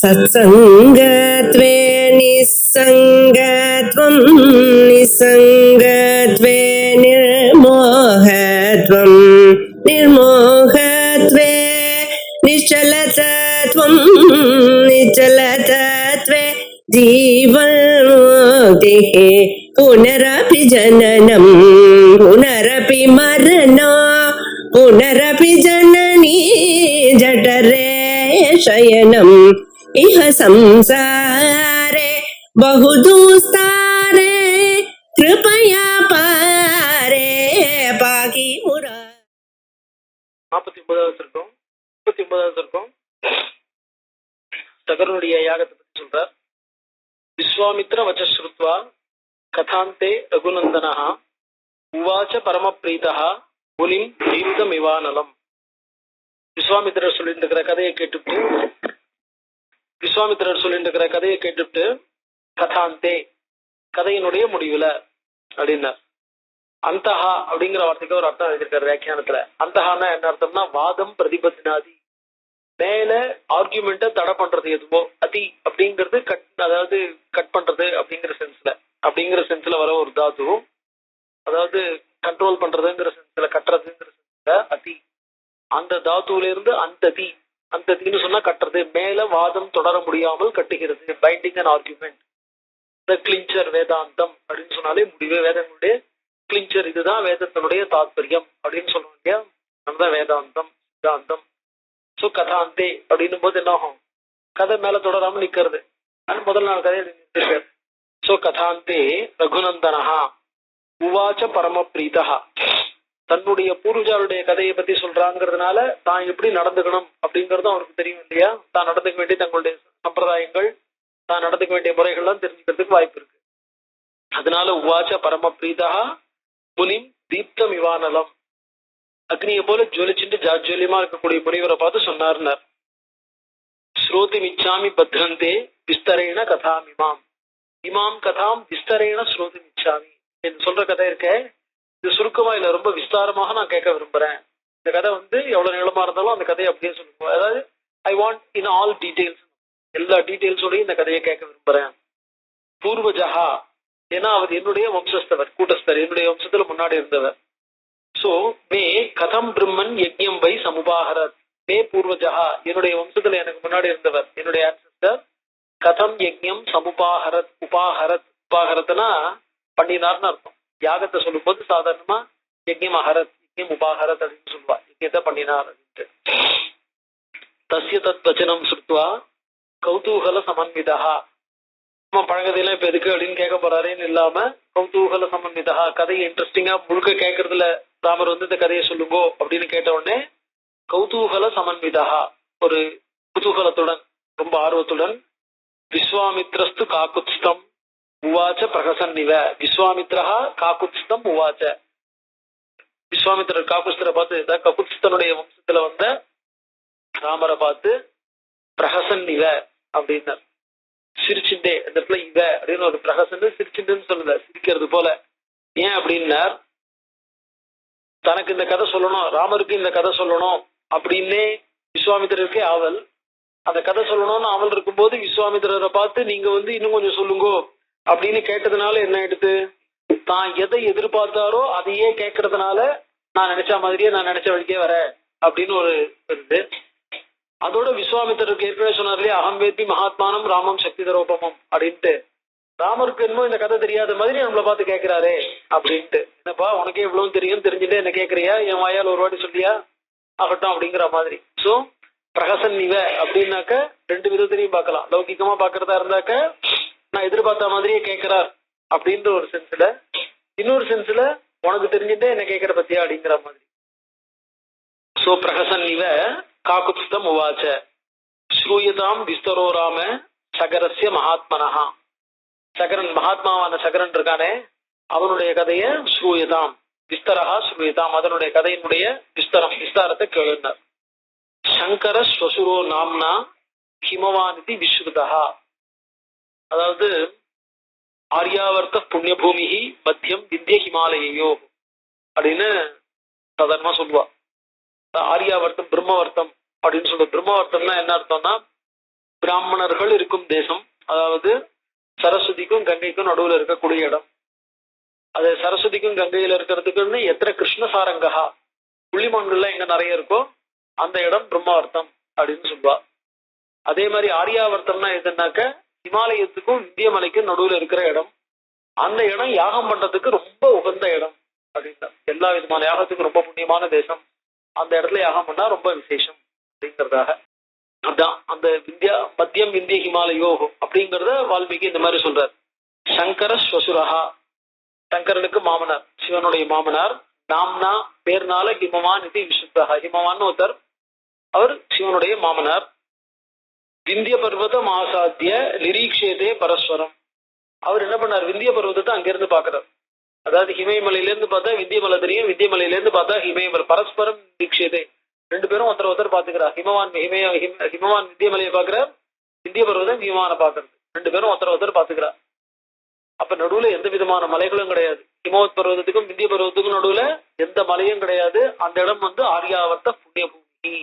सत्सङ्गत्वे निस्सङ्गत्वं निस्सङ्गत्वे निर्मोहत्वं निर्मोहत्वे निश्चलतत्वं निश्चलतत्वे जीवन्मुक्तिः पुनरपि जननं पुनरपि मरणं पुनरपि जननी जठरे शयनम् इह संसारे बहुदुस्तारे कृपया पारे पाहि मुरा 49வது இருக்கும் 39வது இருக்கும் சகருடைய யாகத்தை பற்றி சொல்றார். விஸ்வாமித்ர வச்சஸ்ருத்வா கதாந்தே ரகுநந்தனா உவாச்ச பரமப்ரீதா முனிம் தீப்தமிவானலம். விஸ்வாமித்திரர் சொல்லிட்டு இருக்கிற கதையை கேட்டுட்டு கதாந்தே கதையினுடைய முடிவுல அப்படின்னார். அந்தஹா அப்படிங்கிற வார்த்தைக்கு ஒரு அர்த்தம் எழுதியிருக்காரு வியாக்கியானத்துல. அந்தஹான்னா என்ன அர்த்தம்னா வாதம் பிரதிபத்தினாதி, மேல ஆர்கியூமெண்ட்டை தடை பண்றது எதுவோ, அதி அப்படிங்கிறது அதாவது கட் பண்றது அப்படிங்கிற சென்ஸ்ல வர ஒரு தாது, அதாவது கண்ட்ரோல் பண்றதுங்கிற சென்ஸ்ல, கட்டுறதுங்கிற சென்ஸ்ல அதி. அந்த தாத்துல இருந்து அந்ததின்னு சொன்னா கட்டுறது, மேல வாதம் தொடர முடியாமல் கட்டுகிறது, பைண்டிங் அண்ட் ஆர்கியூமெண்ட். இந்த கிளிஞ்சர் வேதாந்தம் அப்படின்னு சொன்னாலே முடிவே வேதங்களுடைய கிளிஞ்சர், இதுதான் வேதத்தினுடைய தாத்பரியம் அப்படின்னு சொல்லுவோம் இல்லையா, அதுதான் வேதாந்தம் சித்தாந்தம். ஸோ கதாந்தே அப்படின்னும் போது என்ன ஆகும், கதை மேல தொடராம நிக்கிறது. அது முதல் நாள் கதையை நிறுத்திருக்காரு. ஸோ கதாந்தே ரகுநந்தனஹா உவாச்ச பரமப்ரீதா, தன்னுடைய பூர்வஜாருடைய கதையை பத்தி சொல்றாங்கிறதுனால தான் எப்படி நடந்துக்கணும் அப்படிங்கறதும் அவருக்கு தெரியும் இல்லையா. தான் நடந்துக்க வேண்டிய தங்களுடைய சம்பிரதாயங்கள், தான் நடந்துக்க வேண்டிய முறைகள்லாம் தெரிஞ்சுக்கிறதுக்கு வாய்ப்பு இருக்கு. அதனால உவாச்ச பரமப்ரீதா முனிம் தீப்தம் இவானலம், அக்னியை போல ஜொலிச்சுட்டு ஜாஜ்வல்யமா இருக்கக்கூடிய முனிவரை பார்த்து சொன்னார்னார். ஸ்ரோதி மிச்சாமி பத்ரந்தே விஸ்தரேன கதாமிமாம், இமாம் கதாம் விஸ்தரேன ஸ்ரோதி மிச்சாமி. சொல்ற கதை இருக்க, இது சுருக்கமா இல்ல, ரொம்ப விஸ்தாரமாக நான் கேட்க விரும்புறேன். இந்த கதை எவ்வளவு நீளமா இருந்தாலும் அந்த கதையை அப்படியே சொல்லுங்க. அதாவது I want in all details, எல்லா டீடைல்ஸோடையும் இந்த கதையை கேட்க விரும்புறேன். பூர்வஜஹா, ஏன்னா அவர் என்னுடைய வம்சஸ்தவர், கூட்டஸ்தர், என்னுடைய வம்சத்துல முன்னாடி இருந்தவர். சோ மே கதம் பிரம்மன் யஜ்யம் வை சமுபாகரத், மே பூர்வஜஹா, என்னுடைய வம்சத்துல எனக்கு முன்னாடி இருந்தவர், என்னுடைய ஆன்செஸ்டர், கதம் யஜ்யம் சமுபாகரத், உபாகரத்னா பண்ணினார்னு அர்த்தம். யாகத்தை சொல்லும் போது சாதாரணமா யஜ்யம் அகரத், யஜ்யம் உபாகரத் அப்படின்னு சொல்லுவா, யஜ்யத்தை பண்ணினார் அப்படின்ட்டு. தஸ்ய தத் வச்சனம் சுத்வா கௌதூகல சமன்விதா, நம்ம பழங்கதையெல்லாம் இப்ப எதுக்கு அப்படின்னு கேட்க போறாருன்னு இல்லாம கௌதூகல சமன்விதா, கதையை இன்ட்ரெஸ்டிங்கா முழுக்க கேட்கறதுல ராமர் இந்த கதையை சொல்லுங்கோ அப்படின்னு கேட்ட உடனே கௌதூகல சமன்விதா, ஒரு குதூகலத்துடன் ரொம்ப ஆர்வத்துடன், விஸ்வாமித்ரஸ்து காக்குத்ஸ்தம் உவாச்ச பிரகசன்னிவ, விஸ்வாமித்ரா காக்குத்ஸ்தம் உவாச்ச, விஸ்வாமித்திரர் காக்குஸ்தரை பார்த்து, ககுத்ஸ்தனுடைய வம்சத்துல வந்த ராமரை பார்த்து பிரகசன்னிவ அப்படின்னார். சிரிச்சுட்டே, அந்த இடத்துல இவ அப்படின்னு ஒரு பிரகசன் சிரிச்சுட்டுன்னு சொல்லுத, சிரிக்கிறது போல. ஏன் அப்படின்னார், தனக்கு இந்த கதை சொல்லணும், ராமருக்கு இந்த கதை சொல்லணும் அப்படின்னே விஸ்வாமித்திரருக்கே ஆவல். அந்த கதை சொல்லணும்னு ஆவல் இருக்கும்போது விஸ்வாமித்திரரை பார்த்து நீங்க இன்னும் கொஞ்சம் சொல்லுங்கோ அப்படின்னு கேட்டதுனால என்ன ஆயிடுது, தான் எதை எதிர்பார்த்தாரோ அதையே கேட்கறதுனால நான் நினைச்ச மாதிரியே நான் நினைச்ச வழிக்கே வர அப்படின்னு ஒரு இருக்கு. அதோட விஸ்வாமித்திரருக்கு ஏற்கனவே சொன்னார் இல்லையா, அகம் வேத்தி மகாத்மானம் ராமம் சக்தி தரோபமம் அப்படின்ட்டு, ராமருக்கு என்னமோ இந்த கதை தெரியாத மாதிரி நம்மளை பார்த்து கேட்கிறாரே அப்படின்ட்டு. என்னப்பா உனக்கே இவ்வளவு தெரியும், தெரிஞ்சுட்டு என்ன கேட்கறியா, என் வாயால் ஒரு வாட்டி சொல்லியா ஆகட்டும் அப்படிங்கிற மாதிரி. ஸோ பிரகசன் இவ அப்படின்னாக்க ரெண்டு விதத்திலையும் பார்க்கலாம். லௌகிகமா பார்க்கறதா இருந்தாக்க நான் எதிர்பார்த்த மாதிரியே கேட்கிறார் அப்படின்ற ஒரு சென்ஸ்ல, இன்னொரு சென்ஸ்ல உனக்கு தெரிஞ்சுட்டே என்ன கேட்கற பத்தியா அப்படிங்கிற மாதிரி. சோ பிரகசன் இவ காக்குத்ஸ்தம் உவாச்ச ஸ்ரூயதாம் விஸ்தரோ ராம சகரஸ்ய மகாத்மனஹா, சகரன் மகாத்மாவான சகரன் இருக்கானே அவனுடைய கதைய ஸ்ரூயதாம் விஸ்தரஹா ஸ்ரூயதாம், அதனுடைய கதையினுடைய விஸ்தாரத்தை கேளுனார். சங்கர ஸ்வசுரோ நாம்னா ஹிமவானிதி விஸ்ருதா, அதாவது ஆரியாவர்த்த புண்ணியபூமி மத்தியம் விந்திய ஹிமாலயோ அப்படின்னு சாதாரணமா சொல்லுவா. ஆரியாவர்த்தம் பிரம்மவர்த்தம் அப்படின்னு சொல்லுவோம். பிரம்மவர்த்தம்னா என்ன அர்த்தம்னா பிராமணர்கள் இருக்கும் தேசம், அதாவது சரஸ்வதிக்கும் கங்கைக்கும் நடுவுல இருக்கக்கூடிய இடம். அது சரஸ்வதிக்கும் கங்கையில இருக்கிறதுக்குன்னு எத்தனை கிருஷ்ணசாரங்கா புள்ளிமான்கள்லாம் எங்க நிறைய இருக்கோ அந்த இடம் பிரம்மாவர்த்தம் அப்படின்னு சொல்லுவா. அதே மாதிரி ஆரியாவர்த்தம்னா எதுனாக்க இமாலயத்துக்கும் இந்திய மலைக்கும் நடுவுல இருக்கிற இடம். அந்த இடம் யாகம் பண்றதுக்கு ரொம்ப உகந்த இடம் அப்படின்னா, எல்லா விதமான யாகத்துக்கும் ரொம்ப புண்ணியமான தேசம். அந்த இடத்துல யாகம் பண்ணா ரொம்ப விசேஷம் அப்படிங்கிறதாக. அதான் அந்த மத்தியம் இந்திய ஹிமாலயோ அப்படிங்கிறத வால்மீகி இந்த மாதிரி சொல்றார். சங்கர ஸ்வசுரஹா, சங்கரனுக்கு மாமனார், சிவனுடைய மாமனார். நாம்னா பேர்னால ஹிமவான் இது விசுத்தஹா, ஹிமவான் ஒருத்தர், அவர் சிவனுடைய மாமனார். விந்திய பர்வதம் ஆசாத்திய நிரீக்ஷேதே பரஸ்வரம், அவர் என்ன பண்ணார், விந்திய பர்வதத்தை அங்கிருந்து பாக்குறார். அதாவது ஹிமயமலையில இருந்து பார்த்தா விந்தியமலை தெரியும், விந்தியமலையில இருந்து பார்த்தா ஹிமயமலை, பரஸ்பரம் நிரீக்ஷேதே, ரெண்டு பேரும் ஒருத்தர் பாத்துக்கிறார். ஹிமவான் விந்தியமலையை பாக்குறார், விந்திய பர்வதம் ஹிமவானை பாக்குறது, ரெண்டு பேரும் ஒருத்தர் பாத்துக்கிறார். அப்ப நடுவுல எந்த விதமான மலைகளும் கிடையாது. ஹிமவத் பர்வதத்துக்கும் விந்திய பர்வதத்துக்கும் நடுவுல எந்த மலையும் கிடையாது. அந்த இடம் ஆரியாவர்த்த புண்ணிய பூமி.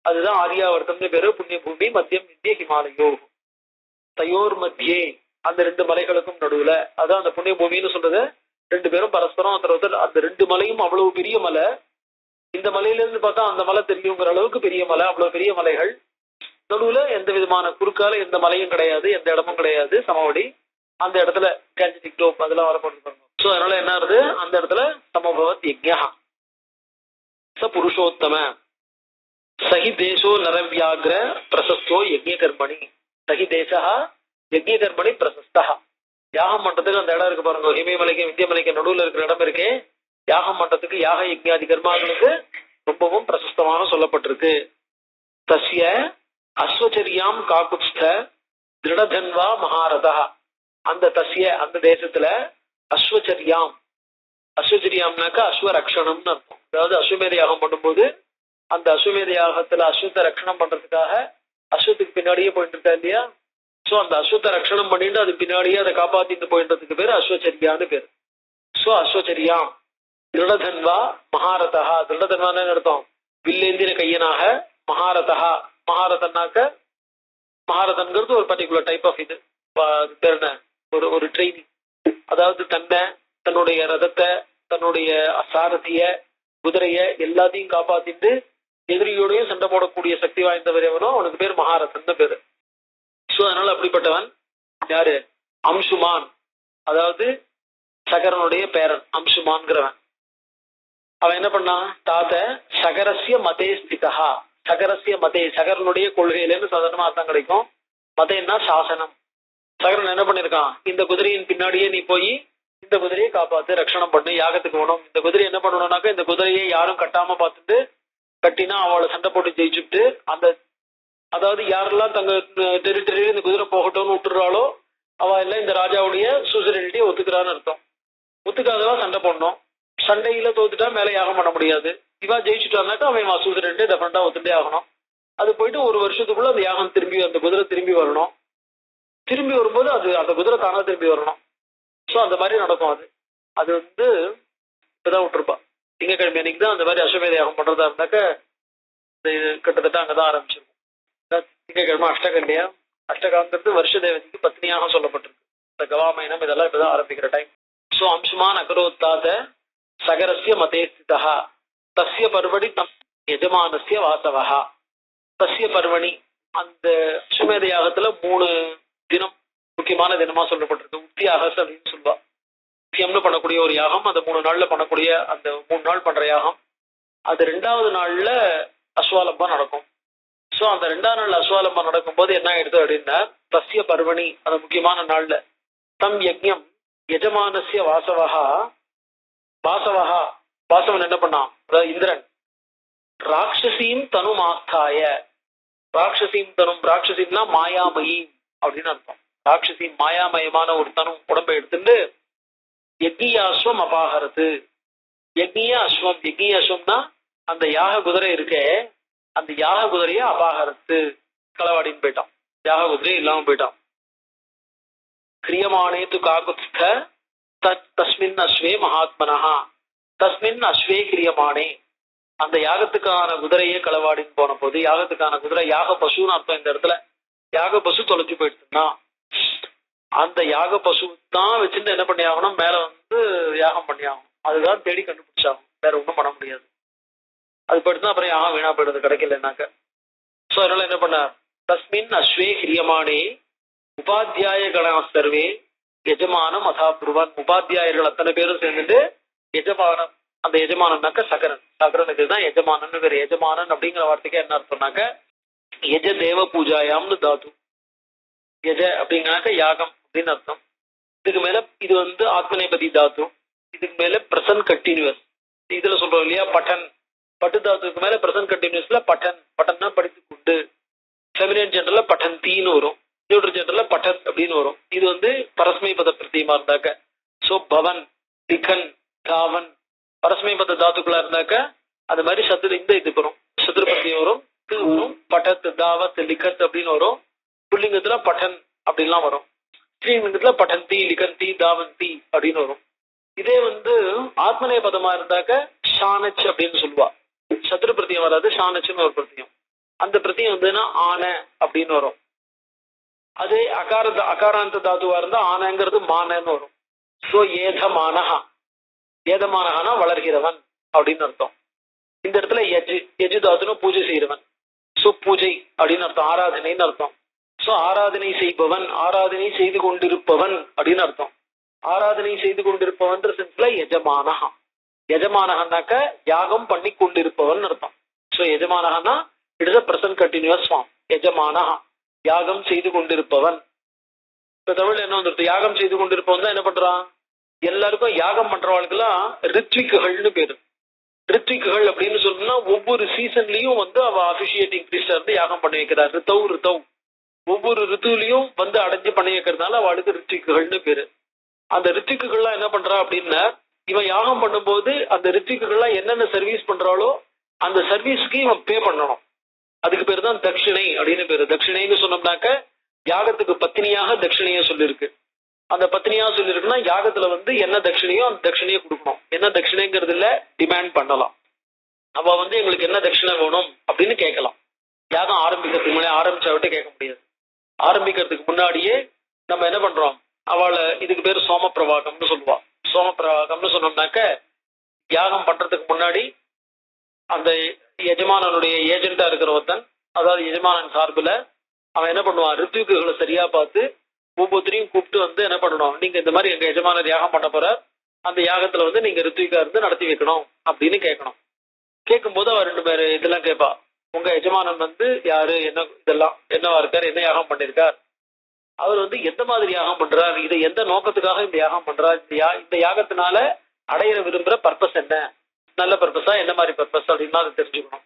அதுதான் ஆரியாவர்த்தம்னு பேரு, புண்ணிய பூமி. மத்தியம் இந்திய ஹிமாலயோ தயோர் மத்தியே, அந்த ரெண்டு மலைகளுக்கும் நடுவுல, அதான் அந்த புண்ணிய பூமின்னு சொல்றது. ரெண்டு பேரும் பரஸ்பரம் ஒருத்தர், அந்த ரெண்டு மலையும் அவ்வளவு பெரிய மலை. இந்த மலையில இருந்து பார்த்தா அந்த மலை தெரியுங்கிற அளவுக்கு பெரிய மலை, அவ்வளவு பெரிய மலைகள். நடுவுல எந்த விதமான குறுக்கால எந்த மலையும் கிடையாது, எந்த இடமும் கிடையாது, சமவெளி. அந்த இடத்துல கேஞ்சனிக் டோப் அதெல்லாம் வரப்பட்டு. சோ அதனால என்ன ஆகுது, அந்த இடத்துல சமபவத் யஜ்ஞா ச புருஷோத்தம சஹி தேசோ நரவியாகிர பிரசஸ்தோ யஜ்ஞ கர்மணி, சஹி தேசா யஜ்ஞ கர்மணி பிரசஸ்தா. யாகம் பண்றதுக்கு அந்த இடம் இருக்கு பாருங்க, இமயமலைக்கு விந்தியமலைக்கு நடுவுல இருக்கிற இடம் இருக்கே, யாகம் பண்றதுக்கு யாக யஜ்ஞாதி கர்மாக்களுக்கு ரொம்பவும் பிரசஸ்தமாக சொல்லப்பட்டிருக்கு. தஸ்ய அஸ்வச்சரியாம் காகுத்ஸ்த திருடதன்வா மகாரதா, அந்த தஸ்ய அந்த தேசத்துல அஸ்வச்சரியாம், அஸ்வச்சரியாம்னாக்கா அஸ்வரக்ஷணம்னு அர்த்தம். அதாவது அஸ்வமேத யாகம் பண்ணும்போது அந்த அஸ்வமேத யாகத்துல அஸ்வத்தை ரட்சணம் பண்றதுக்காக அஸ்வத்துக்கு பின்னாடியே போயிட்டு இருக்கா இல்லையா. சோ அந்த அஸ்வத்தை ரட்சணம் பண்ணிட்டு அது பின்னாடியே அதை காப்பாத்திட்டு போயிட்டதுக்கு பேரு அஸ்வச்சரியான்னு பேரு. சோ அஸ்வச்சரியாம் திருடதன்வா மகாரதா, திருடதன்வான்னு அர்த்தம் வில்லேந்திர கையனாக. மகாரதா, மகாரதன்னாக்க மகாரதன்கிறது ஒரு பர்டிகுலர் டைப் ஆஃப் இது பேர் என்ன, ஒரு ட்ரைனிங். அதாவது தன்னுடைய ரதத்தை, தன்னுடைய சாரதிய, குதிரைய எல்லாத்தையும் காப்பாத்திட்டு எதிரியோடையும் சண்டை போடக்கூடிய சக்தி வாய்ந்தவர் எவனோ அவனுக்கு பேர் மகாரதன் பேரு. சோ அதனால அப்படிப்பட்டவன் யாரு, அம்சுமான், அதாவது சகரனுடைய பேரன் அம்சுமான்கிறவன். அவன் என்ன பண்ணான், தாத்த சகரஸ்ய மதே ஸ்திதா, சகரஸ்ய மதே சகரனுடைய கொள்கையிலேருந்து சாதாரணமா அர்த்தம் கிடைக்கும். மதேன்னா சாசனம். சகரன் என்ன பண்ணிருக்கான், இந்த குதிரையின் பின்னாடியே நீ போய் இந்த குதிரையை காப்பாத்து, ரட்சணம் பண்ணு, யாகத்துக்கு போகணும். இந்த குதிரை என்ன பண்ணணும்னாக்க இந்த குதிரையை யாரும் கட்டாம பார்த்துட்டு கட்டினா அவளை சண்டை போட்டு ஜெயிச்சுட்டு, அந்த அதாவது யாரெல்லாம் தங்க டெரிட்டரியில இந்த குதிரை போகட்டும்னு விட்டுறாளோ அவ எல்லாம் இந்த ராஜாவுடைய சூசரிட்டியை ஒத்துக்கிறான்னு அர்த்தம். ஒத்துக்காதவா சண்டை போடணும். சண்டையில தோத்துட்டா மேல யாகம் பண்ண முடியாது. இவா ஜெயிச்சுட்டான்னாக்கா அவன் சூசரிட்டியை டெஃபரெண்டா ஒத்துட்டே ஆகணும். அது போயிட்டு ஒரு வருஷத்துக்குள்ள அந்த யாகம் திரும்பி, அந்த குதிரை திரும்பி வரணும். திரும்பி வரும்போது அது அந்த குதிரை தானா திரும்பி வரணும். ஸோ அந்த மாதிரி நடக்கும். அது இப்பதான் விட்டுருப்பா. திங்கக்கிழமை அன்னைக்கு தான் அந்த மாதிரி அஸ்வமேத யாகம் பண்றதா இருந்தாக்க கிட்டத்தட்ட அங்கதான் ஆரம்பிச்சிருக்கும். திங்கக்கிழமை அஷ்டகல்யா, அஷ்டகாங்கிறது வருஷ தேவதைக்கு பத்னியாக சொல்லப்பட்டிருக்கு. இந்த கவாமயனம் இதெல்லாம் இப்பதான் ஆரம்பிக்கிற டைம். ஸோ அம்சுமான் அகரோத்தாத சகரஸ்ய மதே ஸ்திதா தஸ்ய பர்வணி தம் எஜமானஸ்ய வாசவஹா. தஸ்ய பர்வணி, அந்த அஸ்வமேத யாகத்துல 3 தினம் முக்கியமான தினமா சொல்லப்பட்டிருக்கு. உத்தியாகஸ் அப்படின்னு சொல்லுவா. உத்தியம்னு பண்ணக்கூடிய ஒரு யாகம், அந்த 3 நாள்ல பண்ணக்கூடிய, அந்த 3 நாள் பண்ற யாகம். அது 2வது நாள்ல அஸ்வாலம்பம் நடக்கும். சோ அந்த 2ஆம் நாள் அஸ்வாலம்பம் நடக்கும் போது என்ன ஆயிடுது அப்படின்னா, தஸ்ய பர்வணி, அந்த முக்கியமான நாள்ல தம் யஜ்ஞம் எஜமானஸ்ய வாசவஹா, வாசவன் என்ன பண்ணான், அதாவது இந்திரன், ராட்சசீம் தனு மாஸ்தாய, ராட்சசீம் தனும், ராட்சசீம்னா மாயாமயி அப்படின்னு அர்த்தம். ராட்சசி மாயாமயமான ஒரு தனு உடம்பை எடுத்துட்டு யஜ்ஞாஸ்வம் அபாகரத்து, யஜ்ஞ அஸ்வம், யஜ்ஞ அஸ்வம்னா அந்த யாக குதிரை இருக்கே, அந்த யாக குதிரைய அபாகரத்து களவாடின்னு போயிட்டான். யாக குதிரை இல்லாம போயிட்டான். கிரியமானே து காகுத்ஸ்த தஸ்மின் அஸ்வே மகாத்மனஹா, தஸ்மின் அஸ்வே கிரியமானே, அந்த யாகத்துக்கான குதிரையே களவாடின்னு போன போது, யாகத்துக்கான குதிரை யாக பசுன்னு அர்த்தம் இந்த இடத்துல. யாக பசு தொலைஞ்சு போயிடுச்சுன்னா அந்த யாக பசு தான் வச்சுட்டு என்ன பண்ணி ஆகணும், மேல வந்து யாகம் பண்ணி ஆகணும். அதுதான் தேடி கண்டுபிடிச்சாகும், வேற ஒன்றும் பண்ண முடியாது. அது போயிட்டு தான் அப்புறம் யாகம் வீணா போயிடுது கிடைக்கலனாக்க. ஸோ அதனால என்ன பண்ணார், தஸ்மின் அஸ்வே ஹிரியமானே உபாத்தியாய கணா சர்வே எஜமானம் அதாபுருவன். உபாத்தியாயர்கள் அத்தனை பேரும் சேர்ந்துட்டு எஜமானம், அந்த எஜமானம்னாக்க சகரன், சகரனுக்கு தான் எஜமானன் பேர். எஜமானன் அப்படிங்கிற வார்த்தைக்கு என்ன அர்த்தம்னாக்க எஜ தேவ பூஜாயாம்னு தாத்து. எஜ அப்படிங்கிறாக்க யாகம் அப்படின்னு அர்த்தம். இதுக்கு மேல இது வந்து ஆத்மநேபதி தாத்து. இதுக்கு மேல பிரசன்ட் கண்டினியூஸ். இதுல சொல்றோம் இல்லையா பட்டன், பட்டு தாத்துக்கு மேல பிரசன்ட் கண்டினியூஸ்ல பட்டன், பட்டன்னா படித்து கொண்டு. ஃபெமினின் ஜென்ரல்ல பட்டன் தீன்னு வரும், நியூட்ரல் ஜென்ரல்ல பட்டத் அப்படின்னு வரும். இது வந்து பரஸ்மை பத பிரத்தியமா இருந்தாக்க. சோ பவன், லிகன், தாவன் பரஸ்மை பத தாத்துக்களா இருந்தாக்க அது மாதிரி சத்துரு இந்த இது வரும், சத்துரு பிரத்தியம் வரும், இது வரும், பட்டத் தாவத் லிகத் அப்படின்னு வரும். புல்லிங்கத்துல பட்டன் அப்படின்லாம் வரும். ஸ்ரீலிங்கத்துல பட்டன் தீ லிகன் தீ தாவன் தீ அப்படின்னு வரும். இதே வந்து ஆத்மநேய பதமா இருந்தாக்க ஷானச் அப்படின்னு சொல்லுவா. சத்துரு பிரத்தியம் வராது, ஷானச்சுன்னு ஒரு பிரத்தியம். அந்த பிரத்தியம் வந்துன்னா ஆன அப்படின்னு வரும். அதே அகாராந்த தாத்துவா இருந்தா ஆனங்கிறது மானன்னு வரும். சோ ஏதமானஹா, ஏதமானஹானா வளர்கிறவன் அப்படின்னு அர்த்தம். இந்த இடத்துல எஜு, எஜு தாத்துன்னு பூஜை செய்கிறவன். சோ பூஜை அப்படின்னு அர்த்தம், ஆராதனைன்னு அர்த்தம். சோ ஆராதனை செய்பவன், ஆராதனை செய்து கொண்டிருப்பவன் அப்படின்னு அர்த்தம். ஆராதனை செய்து கொண்டிருப்பவன் சென்ஸ்ல எஜமானஹா. எஜமானஹான்னாக்க யாகம் பண்ணி கொண்டிருப்பவன் அர்த்தம். சோ எஜமானஹான்னா it is a present continuous form. எஜமானஹா யாகம் செய்து கொண்டிருப்பவன். இப்ப தமிழ்ல என்ன வந்துருது, யாகம் செய்து கொண்டிருப்பவன் தான் என்ன பண்றான், எல்லாருக்கும் யாகம் பண்றவாளுக்கெல்லாம் ரித்விக்குகள்னு பேரு. ரித்விக்குகள் அப்படின்னு சொன்னா ஒவ்வொரு சீசன்லயும் வந்து அவ அபிஷியேட்டிங் பிரீஸ்டா இருந்து யாகம் பண்ணி வைக்கிறார். ரித்தவ் ஒவ்வொரு ரித்துவிலையும் வந்து அடைஞ்சு பண்ணி வைக்கிறதுனால அவளுக்கு ரித்விக்குகள்னு பேரு. அந்த ரித்விக்குகள்லாம் என்ன பண்றா அப்படின்னா, இவன் யாகம் பண்ணும்போது அந்த ரித்விக்குகள்லாம் என்னென்ன சர்வீஸ் பண்றாளோ அந்த சர்வீஸ்க்கு இவன் பே பண்ணணும். அதுக்கு பேர் தான் தட்சிணை அப்படின்னு பேரு. தட்சிணைன்னு சொன்னோம்னாக்க யாகத்துக்கு பத்தினியாக தட்சிணைய சொல்லியிருக்கு. அந்த பத்தினியா சொல்லியிருக்குன்னா யாகத்துல வந்து என்ன தட்சிணையோ அந்த தட்சிணையை கொடுக்கணும். என்ன தட்சிணைங்கிறது இல்ல, டிமாண்ட் பண்ணலாம். அவ வந்து எங்களுக்கு என்ன தட்சிணை வேணும் அப்படின்னு கேட்கலாம். யாகம் ஆரம்பிக்கிறதுக்கு முன்னாடி ஆரம்பிச்சா விட்டு கேட்க முடியாது. ஆரம்பிக்கிறதுக்கு முன்னாடியே நம்ம என்ன பண்றோம், அவளை இதுக்கு பேர் சோமப்பிரவாகம்னு சொல்லுவா. சோமப்பிரவாகம்னு சொன்னோம்னாக்க யாகம் பண்றதுக்கு முன்னாடி அந்த எஜமானனுடைய ஏஜென்டா இருக்கிற ஒருத்தன், அதாவது எஜமானன் சார்புல அவன் என்ன பண்ணுவான், ரித்விக்குகளை சரியா பார்த்து ஒவ்வொருத்தரையும் கூப்பிட்டு வந்து என்ன பண்ணணும், நீங்க இந்த மாதிரி எங்க எஜமானர் யாகம் பண்ண போற, அந்த யாகத்துல வந்து நீங்க ரித்விகா இருந்து நடத்தி வைக்கணும் அப்படின்னு கேட்கணும். கேட்கும்போது அவ ரெண்டு பேரு இதெல்லாம் கேட்பா. உங்க எஜமானன் வந்து யாரு, என்ன இதெல்லாம் என்னவா இருக்கார், என்ன யாகம் பண்ணிருக்கார், அவர் வந்து எந்த மாதிரி யாகம் பண்றார், இதை எந்த நோக்கத்துக்காக இந்த யாகம் பண்றார், இந்த யாகத்தினால அடையிற விரும்புற பர்பஸ் என்ன, நல்ல பர்பஸா என்ன மாதிரி பர்பஸ் அப்படின்னு அதை தெரிஞ்சுக்கணும்.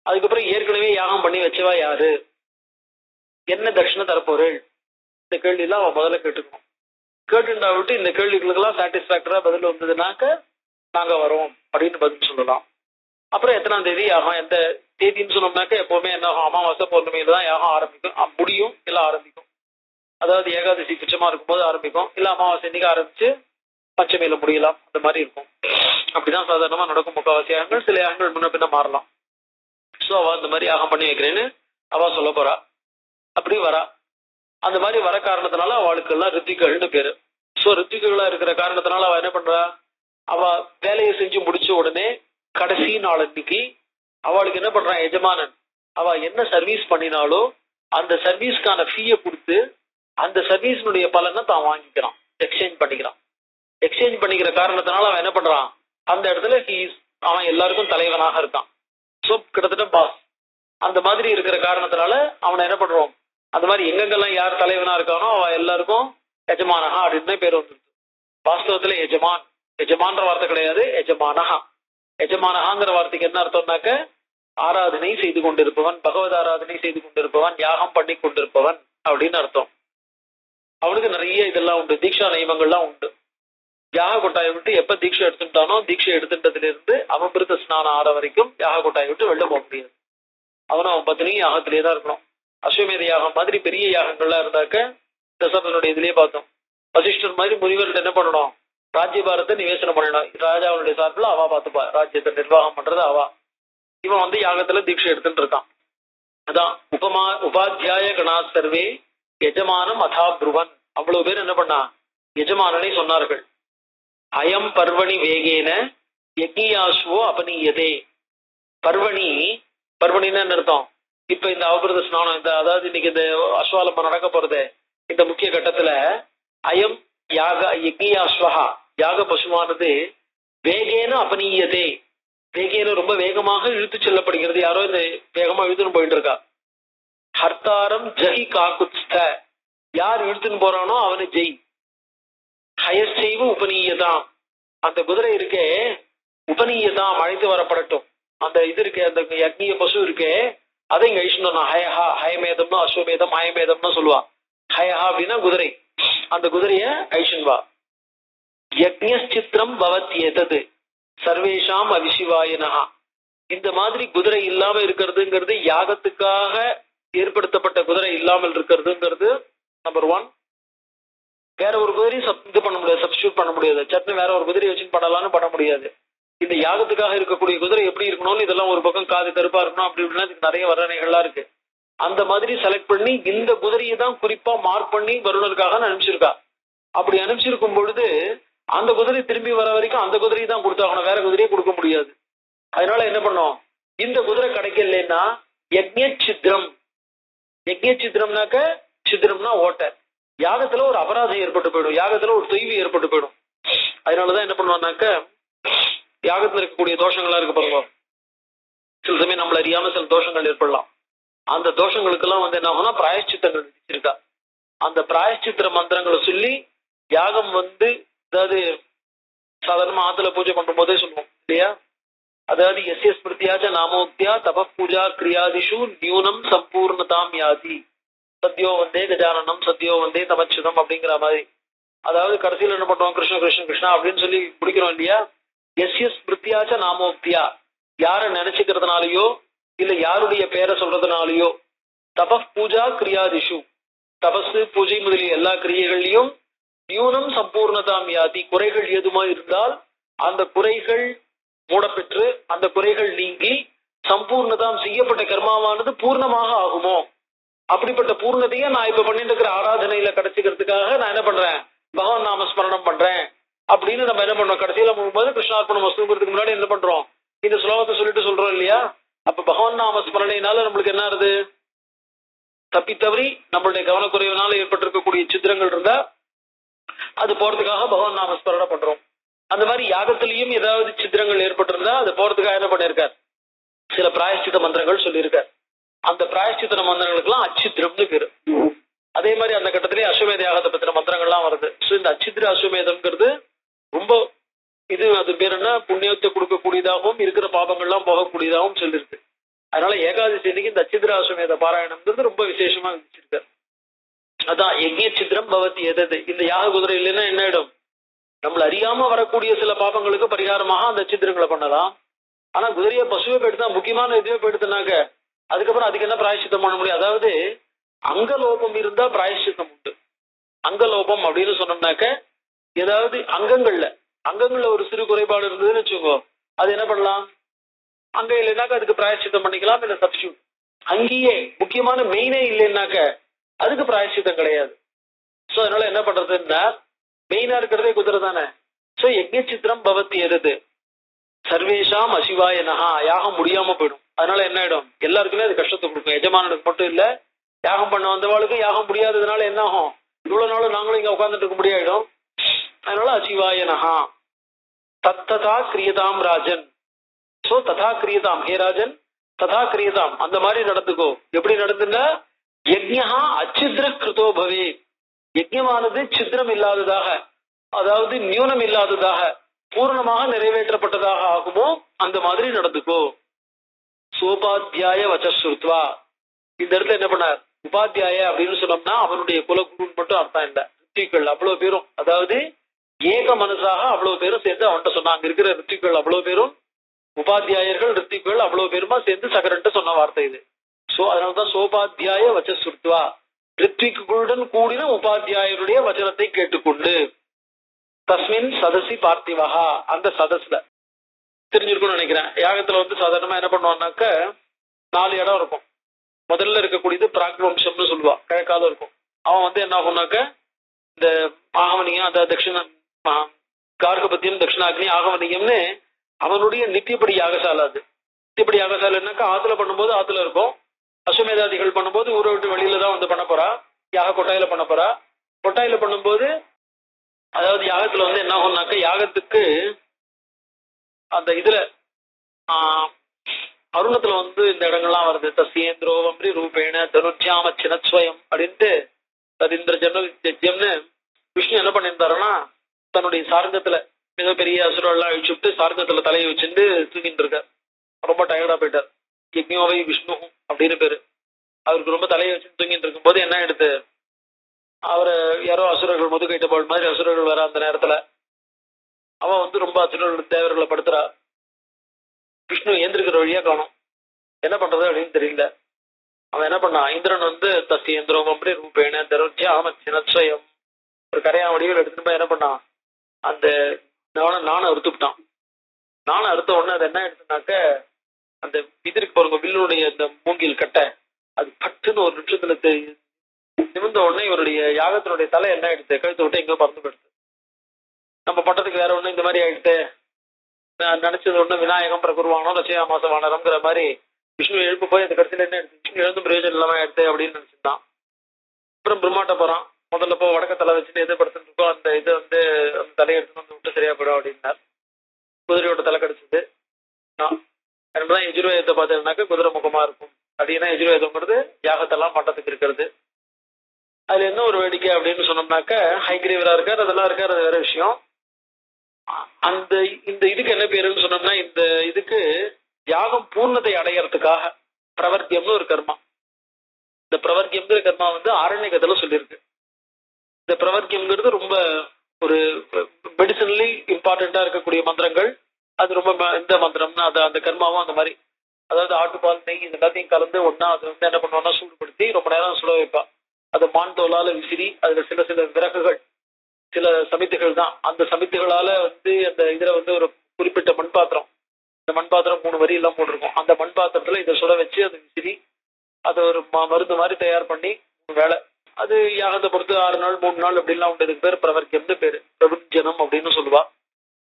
அதுக்கப்புறம் ஏற்கனவே யாகம் பண்ணி வச்சவா யாரு, என்ன தட்சிணை தரப்போறேள், இந்த கேள்வி எல்லாம் அவன் முதல்ல கேட்டுக்கணும். கேட்டுண்டா விட்டு இந்த கேள்விகளுக்கெல்லாம் சாட்டிஸ்பாக்டரா பதில் வந்ததுனாக்க நாங்க வரோம் அப்படின்னு பதில் சொல்லலாம். அப்புறம் எத்தனாம் தேதி யாகம், எந்த தேதின்னு சொன்னோம்னாக்க எப்பவுமே என்ன ஆகும், அமாவாசை பௌர்ணமியில தான் யாகம் ஆரம்பிக்கும், முடியும் இல்ல ஆரம்பிக்கும். அதாவது ஏகாதசி பிச்சமா இருக்கும்போது ஆரம்பிக்கும், இல்ல அமாவாசை இன்னைக்கு ஆரம்பிச்சு பஞ்சமியில முடியலாம், அந்த மாதிரி இருக்கும். அப்படிதான் சாதாரணமா நடக்கும் முக்காவாசி யாகங்கள். சில யாகங்கள் முன்ன பின்ன மாறலாம். ஸோ அவ அந்த மாதிரி யாகம் பண்ணி வைக்கிறேன்னு அவ சொல்ல போறா. அப்படி வரா. அந்த மாதிரி வர காரணத்தினால அவளுக்கு எல்லாம் ரித்திகள்னு பேரு. ஸோ ரித்திகளா இருக்கிற காரணத்தினால அவ என்ன பண்றா, அவ வேலையை செஞ்சு முடிச்ச உடனே கடைசி நாள் அன்னைக்கு அவளுக்கு என்ன பண்றான் எஜமானன், அவ என்ன சர்வீஸ் பண்ணினாலோ அந்த சர்வீஸ்க்கான ஃபீயை கொடுத்து அந்த சர்வீஸினுடைய பலனை தான் வாங்கிக்கிறான், எக்ஸ்சேஞ்ச் பண்ணிக்கிறான். எக்ஸ்சேஞ்ச் பண்ணிக்கிற காரணத்தினால அவன் என்ன பண்றான், அந்த இடத்துல அவன் எல்லாருக்கும் தலைவனாக இருக்கான். ஸோ கிட்டத்தட்ட பாஸ். அந்த மாதிரி இருக்கிற காரணத்தினால அவனை என்ன பண்றோம், அந்த மாதிரி எங்கெங்கெல்லாம் யார் தலைவனா இருக்கானோ அவன் எல்லாருக்கும் எஜமானஹா அப்படின்னு பேர் வந்துருக்கு. வாஸ்தவத்துல எஜமான், எஜமான்ற வார்த்தை கிடையாது, எஜமானஹா. எஜமானஹாங்கிற வார்த்தைக்கு என்ன அர்த்தம்னாக்க ஆராதனை செய்து கொண்டிருப்பவன், பகவத் ஆராதனை செய்து கொண்டிருப்பவன், யாகம் பண்ணி கொண்டிருப்பவன் அப்படின்னு அர்த்தம். அவனுக்கு நிறைய இதெல்லாம் உண்டு, தீட்சா நியமங்கள்லாம் உண்டு. யாக கொட்டாயை விட்டு எப்ப தீட்சை எடுத்துட்டானோ தீட்சை எடுத்துட்டதுல இருந்து அவன் பிருத்த ஸ்நானம் ஆற வரைக்கும் யாக கொட்டாயை விட்டு வெளில போக முடியாது. அவனும் அவன் பத்தினியும் யாகத்திலேயே தான் இருக்கணும். அஸ்வமேத யாகம் மாதிரி பெரிய யாகங்கள்லாம் இருந்தாக்க தசரதனுடைய இதுலயே பார்த்தோம். வசிஷ்டர் மாதிரி முனிவர்கிட்ட என்ன பண்ணணும், ராஜ்யபாரத்தை நிவேசனம் பண்ணணும். ராஜாவுடைய சார்பில் அவா பார்த்துப்பா, ராஜ்யத்தை நிர்வாகம் பண்றது அவா. இவன் வந்து யாகத்துல தீட்சை எடுத்துட்டு இருக்கான். அதான் உபாத்தியாய கணா சர்வே எஜமானம் அதா புருவன். அவ்வளவு பேர் என்ன பண்ணா எஜமானனை சொன்னார்கள். அயம் பர்வணி வேகேன யக்ஞியாஸ்வோ அபனீயதே. பர்வணின்னு என்ன அர்த்தம்? இப்ப இந்த அவபிரத ஸ்நானம், இந்த அதாவது இன்னைக்கு இந்த அஸ்வாலம்பம் நடக்க போறது, இந்த முக்கிய கட்டத்துல அயம் யாக யக்ஞியாஸ்வஹா, யாக பசுவானது வேகேன அபனீயதே, வேகேன ரொம்ப வேகமாக இழுத்து செல்லப்படுகிறது. யாரோ இந்த வேகமா இழுத்துன்னு போயிட்டு இருக்கா. ஹர்த்தாரம் ஜஹி காக்குத்ஸ்த, யார் இழுத்துன்னு போறானோ அவனை ஜெய். ஹயசைவு உபநீயதாம், அந்த குதிரை இருக்கே உபநீயதாம் அழைத்து வரப்படட்டும். அந்த இது இருக்கே, அந்த யக்ஞிய பசு இருக்கே, அதை இங்க ஐஷ்ணா ஹயஹா, ஹயமேதம்னு அஸ்வமேதம் ஹயமேதம்னு சொல்லுவா. ஹயஹா அப்படின்னா குதிரை, அந்த குதிரைய ஐஷன்வா. யக்ஞித்திரம் பவத் ஏதது சர்வேஷாம் அவிசிவாயனஹா. இந்த மாதிரி குதிரை இல்லாம இருக்கிறதுங்கிறது, யாகத்துக்காக ஏற்படுத்தப்பட்ட குதிரை இல்லாமல் இருக்கிறதுங்கிறது நம்பர் 1. வேற ஒரு குதிரையும் இது பண்ண முடியாது, சப்ஸ்டியூட் பண்ண முடியாது. சட்னு வேற ஒரு குதிரையை வச்சு பண்ணலாம்னு பண்ண முடியாது. இந்த யாகத்துக்காக இருக்கக்கூடிய குதிரை எப்படி இருக்கணும்னு இதெல்லாம் ஒரு பக்கம் காது கருப்பா இருக்கணும் அப்படி இப்படின்னா இதுக்கு நிறைய வர்ணனைகள்லாம் இருக்கு. அந்த மாதிரி செலக்ட் பண்ணி இந்த குதிரையை தான் குறிப்பா மார்க் பண்ணி வருணருக்காக அனுப்பிச்சிருக்கா. அப்படி அனுப்பிச்சிருக்கும் பொழுது அந்த குதிரை திரும்பி வர வரைக்கும் அந்த குதிரையை தான் கொடுத்தாகணும், வேற குதிரையை கொடுக்க முடியாது. அதனால என்ன பண்ணோம், இந்த குதிரை கிடைக்கலன்னா யக்ஞித்ரம். யக்ஞித்ரம்னாக்க சித்திரம்னா ஓட்ட, யாகத்துல ஒரு அபராதம் ஏற்பட்டு போயிடும், யாகத்துல ஒரு தொய்வு ஏற்பட்டு போயிடும். அதனாலதான் என்ன பண்ணுவான்னாக்க, யாகத்துல இருக்கக்கூடிய தோஷங்கள்லாம் இருக்கு பாருங்க, சில சமயம் நம்மள அறியாம சில தோஷங்கள் ஏற்படலாம். அந்த தோஷங்களுக்கெல்லாம் என்ன ஆகும்னா பிராயஷ்சித்தங்கள் விதிச்சிருக்கா. அந்த பிராயஷ்சித்திர மந்திரங்களை சொல்லி யாகம் அதாவது சாதாரணமா ஆத்துல பூஜை பண்ற போதே சொல்லுவோம் இல்லையா, அதாவது எஸ்ய ஸ்மிருத்தியாச்ச நாமோக்தியா தப பூஜா கிரியாதிஷு நியூனம் சம்பூர்ணதாம் யாதி சத்யோ வந்தே கஜானனம் சத்யோ வந்தே தமச்சுதம் அப்படிங்கிற மாதிரி. அதாவது கடைசியில் என்ன பண்ணுவோம், கிருஷ்ண கிருஷ்ண கிருஷ்ணா அப்படின்னு சொல்லி பிடிக்கிறோம் இல்லையா. எஸ்ய ஸ்மிருத்தியாச்ச நாமோக்தியா, யாரை நினைச்சுக்கிறதுனாலயோ இல்ல யாருடைய பேரை சொல்றதுனாலயோ, தப பூஜா கிரியாதிஷு, தபசு பூஜை முதலிய எல்லா கிரியைகள்லையும் நியூனம் சம்பூர்ணதாம் யாதி, குறைகள் எதுமா இருந்தால் அந்த குறைகள் மூடப்பெற்று அந்த குறைகள் நீங்கி சம்பூர்ணதாம் செய்யப்பட்ட கர்மாவானது பூர்ணமாக ஆகுமோ, அப்படிப்பட்ட பூர்ணத்தையே நான் இப்ப பண்ணிட்டு இருக்கிற ஆராதனையில கிடைச்சிக்கிறதுக்காக நான் என்ன பண்றேன், பகவான் நாமஸ்மரணம் பண்றேன் அப்படின்னு நம்ம என்ன பண்றோம். கடைசியில போகும்போது கிருஷ்ணார்ப்பணம் வசூங்கிறதுக்கு முன்னாடி என்ன பண்றோம், இந்த ஸ்லோகத்தை சொல்லிட்டு சொல்றோம் இல்லையா. அப்ப பகவான் நாமஸ்மரணையினால நம்மளுக்கு என்ன ஆகுது, தப்பி தவறி நம்மளுடைய கவனக்குறைவினால ஏற்பட்டிருக்கக்கூடிய சித்திரங்கள் இருந்தா அது போறதுக்காக பகவான் நாமஸ்மரணம் பண்றோம். அந்த மாதிரி யாகத்திலையும் ஏதாவது சித்திரங்கள் ஏற்பட்டிருந்தா அது போறதுக்காக என்ன பண்ணிருக்கார், சில பிராயஷ்சித்த மந்திரங்கள் சொல்லியிருக்கார். அந்த பிராயஷ்சித்த மந்திரங்களுக்கெல்லாம் அச்சித்திரம்னு பேரு. அதே மாதிரி அந்த கட்டத்திலேயே அஸ்வமேத யாகத்தை பத்தின மந்திரங்கள்லாம் வருது. ஸோ இந்த அச்சித்திர அஸ்வமேதம்ங்கிறது ரொம்ப இது, அது பேர் என்ன, புண்ணியத்தை கொடுக்கக்கூடியதாகவும் இருக்கிற பாபங்கள்லாம் போகக்கூடியதாகவும் சொல்லியிருக்கு. அதனால ஏகாதசி அன்னைக்கு இந்த அச்சித்திர அஸ்வமேத பாராயணம்ங்கிறது ரொம்ப விசேஷமா வச்சிருக்காரு. அதான் யக்ஞ சித்திரம் பவதி எதது, இந்த யாக குதிரை இல்லைன்னா என்ன ஆயிடும், நம்மள அறியாம வரக்கூடிய சில பாபங்களுக்கு பரிகாரமாக அந்த சித்திரங்களை பண்ணலாம். ஆனா குதிரையை பசுவை போயிடுதா, முக்கியமான இதுவே போயிடுதுனாக்க அதுக்கப்புறம் அதுக்கு என்ன பிராயஷ்சித்தம் பண்ண முடியும். அதாவது அங்கலோபம் இருந்தா பிராயஷ்சித்தம் உண்டு. அங்கலோபம் அப்படின்னு சொன்னோம்னாக்க ஏதாவது அங்கங்கள்ல ஒரு சிறு குறைபாடு இருந்ததுன்னு வச்சுக்கோ, அது என்ன பண்ணலாம், அங்க இல்லைனாக்க அதுக்கு பிராயஷ்சித்தம் பண்ணிக்கலாம், இல்ல சப்ஸ்டியூட். அங்கேயே முக்கியமான மெயினே இல்லைன்னாக்க அதுக்கு பிராயஷ்சித்தம் கிடையாது. ஸோ அதனால என்ன பண்றதுன்னா, மெயினா இருக்கிறதே குதிரை தானே. ஸோ யக்ஞ சித்திரம் பவத்தி எது சர்வேஷாம் அசிவாயனஹா, யாகம் முடியாம போயிடும். அதனால என்ன ஆயிடும், எல்லாருக்குமே அது கஷ்டத்தை கொடுக்கும். எஜமானனுக்கு மட்டும் இல்ல, யாகம் பண்ண வந்தவாளுக்கு யாகம் முடியாததுனால என்ன ஆகும், இவ்வளவு நாளும் நாங்களும் இங்க உட்கார்ந்துட்டு இருக்க முடியாயிடும். அதனால அசிவாயனஹா தத்ததா கிரியதாம் ராஜன். சோ ததா கிரியதாம், ஹே ராஜன் ததா கிரியதாம், அந்த மாதிரி நடந்துக்கோ. எப்படி நடந்துன்னா, யஜ்ஞா அச்சித்ர கிருதோ பவே, யஜ்ஞமானது சித்திரம் இல்லாததாக, அதாவது நியூனம் இல்லாததாக, பூர்ணமாக நிறைவேற்றப்பட்டதாக ஆகுமோ அந்த மாதிரி நடந்துக்கோ. சோபாத்தியாய வச்சஸ்ருத்வா, இந்த இடத்துல என்ன பண்ணார், உபாத்தியாய அப்படின்னு சொன்னோம்னா அவனுடைய குலகுருன்னு மட்டும் அர்த்தம் இல்லை, ரித்திகள் அவ்வளவு பேரும், அதாவது ஏக மனசாக அவ்வளவு பேரும் சேர்ந்து அவன்கிட்ட சொன்னாங்க. இருக்கிற ரித்திகள் அவ்வளவு பேரும், உபாத்தியாயர்கள் ரித்திகள் அவ்வளவு பேருமா சேர்ந்து சகரன்ட்டு சொன்ன வார்த்தை இது. சோ அதனாலதான் சோபாத்தியாய வச்சஸ்ருத்வா, ரித்விக்குடன் கூடின உபாத்தியாயருடைய வச்சனத்தை கேட்டுக்கொண்டு, தஸ்மின் சதசி பார்த்திவஹா, அந்த சதஸ்ல தெரிஞ்சிருக்கும்னு நினைக்கிறேன். யாகத்துல சாதாரணமா என்ன பண்ணுவான்னாக்க 4 இடம் இருக்கும். முதல்ல இருக்கக்கூடியது பிராக் வம்சம்னு சொல்லுவா, கிழக்கால இருக்கும். அவன் என்ன ஆகும்னாக்க இந்த ஆகவனியம், அந்த தட்சிண கார்கபத்தியம், தட்சிணாக்னி, ஆகவனியம்னு அவனுடைய நித்தியப்படி யாகசாலை. அது நித்தியப்படி யாகசாலைன்னாக்கா ஆத்துல பண்ணும்போது ஆத்துல இருக்கும், அஸ்வமேதாதிகள் பண்ணும்போது ஊரை விட்டு வெளியில தான் பண்ண போறா, யாக கொட்டாயில பண்ண போறா. கொட்டாயில பண்ணும்போது அதாவது யாகத்துல என்ன ஆகும்னாக்க யாகத்துக்கு அந்த இதுல அருணத்துல இந்த இடங்கள்லாம் வருது. தசியேந்திரோ வம்ரி ரூபேண தனுஜாம சினஸ்வயம் அப்படின்ட்டு ததிந்திர ஜன்யம்னு விஷ்ணு என்ன பண்ணியிருந்தாருன்னா தன்னுடைய சார்ந்தத்துல மிகப்பெரிய அசுரெல்லாம் அழிச்சுட்டு சார்ந்தத்துல தலையை வச்சுட்டு தூங்கிட்டு இருக்கார். ரொம்ப டயர்டா போயிட்டார். யக்ஞோவை விஷ்ணு அப்படின்னு பேரு. அவருக்கு ரொம்ப தலையை வச்சு தூங்கிட்டு இருக்கும் போது என்ன எடுத்து அவரை யாரோ அசுரர்கள் முதுகைட்ட போல் மாதிரி அசுரர்கள் வர அந்த நேரத்துல அவன் ரொம்ப அசுரர்கள் தேவர்களை படுத்துறா. விஷ்ணு ஏந்திருக்கிற வழியா காணும், என்ன பண்றது அப்படின்னு தெரியல. அவன் என்ன பண்ணான், இந்திரன் தசியேந்திரம் அப்படி ரூபேண தருஜாம சினஸ்வயம் ஒரு கரையா வடிவில் எடுத்துட்டு போய் என்ன பண்ணான், அந்த நானை அறுத்துட்டான். நானை அறுத்த உடனே அது என்ன எடுத்துனாக்க அந்த இதிருக்கு பாருங்க வில்லுடைய அந்த மூங்கில் கட்டை அது பட்டுன்னு ஒரு நிமிஷத்துல நிமிர்ந்த உடனே இவருடைய யாகத்தினுடைய தலை என்ன எடுத்து கழுத்து விட்டு எங்கேயோ பறந்து போயிடுது. நம்ம பட்டத்துக்கு வேற ஒண்ணு இந்த மாதிரி ஆயிடுத்து நினைச்சது ஒண்ணு விநாயகம் பிரகுருவானோ ரசியா மாச வானரம்ங்கிற மாதிரி விஷ்ணு எழுப்பு போய் அந்த கடைசியில என்ன எடுத்து விஷ்ணு எழுந்தும் பிரயோஜனம் இல்லாம ஆயிடுத்து அப்படின்னு நினைச்சுட்டான். அப்புறம் பிரம்மாட்ட போறான், முதல்ல போ வடக்க தலை வச்சுட்டு எதிர்படுத்திட்டு இருக்கோம், அந்த இது அந்த தலையை எடுத்துட்டு விட்டு சரியா போயிடும் அப்படின்னார். குதிரையோட தலை கிடைச்சது. அதுதான் எஜுர்வேதத்தை பார்த்தீங்கன்னாக்க குதிரை முகமா இருக்கும் அப்படின்னா எஜுர்வேதம்ங்கிறது யாகத்தெல்லாம் பட்டத்துக்கு இருக்கிறது. அதுல என்ன ஒரு வேடிக்கை அப்படின்னு சொன்னோம்னாக்க ஹைகிரீவரா இருக்கார், அதெல்லாம் இருக்கார், அது வேற விஷயம். அந்த இந்த இதுக்கு என்ன பேருன்னு சொன்னோம்னா இந்த இதுக்கு யாகம் பூர்ணத்தை அடையறதுக்காக பிரவர்த்தியம்னு ஒரு கர்மா. இந்த பிரவர்த்தியம்ங்கிற கர்மா ஆரண்யகத்துல சொல்லியிருக்கு. இந்த பிரவர்த்தியம்ங்கிறது ரொம்ப ஒரு மெடிசனலி இம்பார்ட்டண்டா இருக்கக்கூடிய மந்திரங்கள். அது ரொம்ப இந்த மந்திரம்னா அது அந்த கர்மாவும் அந்த மாதிரி, அதாவது ஆட்டுப்பால் நெய் இது எல்லாத்தையும் கலந்து ஒன்னா அது என்ன பண்ணுவாங்கன்னா சூடுபடுத்தி ரொம்ப நேரம் சுட வைப்பா. அது மான் தோலால விசிறி அதுல சில சில விறகுகள் சில சமித்துகள் தான், அந்த சமித்துகளால அந்த இதுல ஒரு குறிப்பிட்ட மண்பாத்திரம், இந்த மண்பாத்திரம் 3 வரி எல்லாம் போட்டிருக்கும், அந்த மண்பாத்திரத்துல இதை சுட வச்சு அது விசிறி அதை ஒரு மருந்து மாதிரி தயார் பண்ணி வேலை. அது யாகத்தை பொறுத்து 6 நாள் 3 நாள் அப்படின்லாம் உண்டு. இதுக்கு பேர் பிரவர்க்கியம்னு பேரு, பிரபுஜனம் அப்படின்னு சொல்லுவா.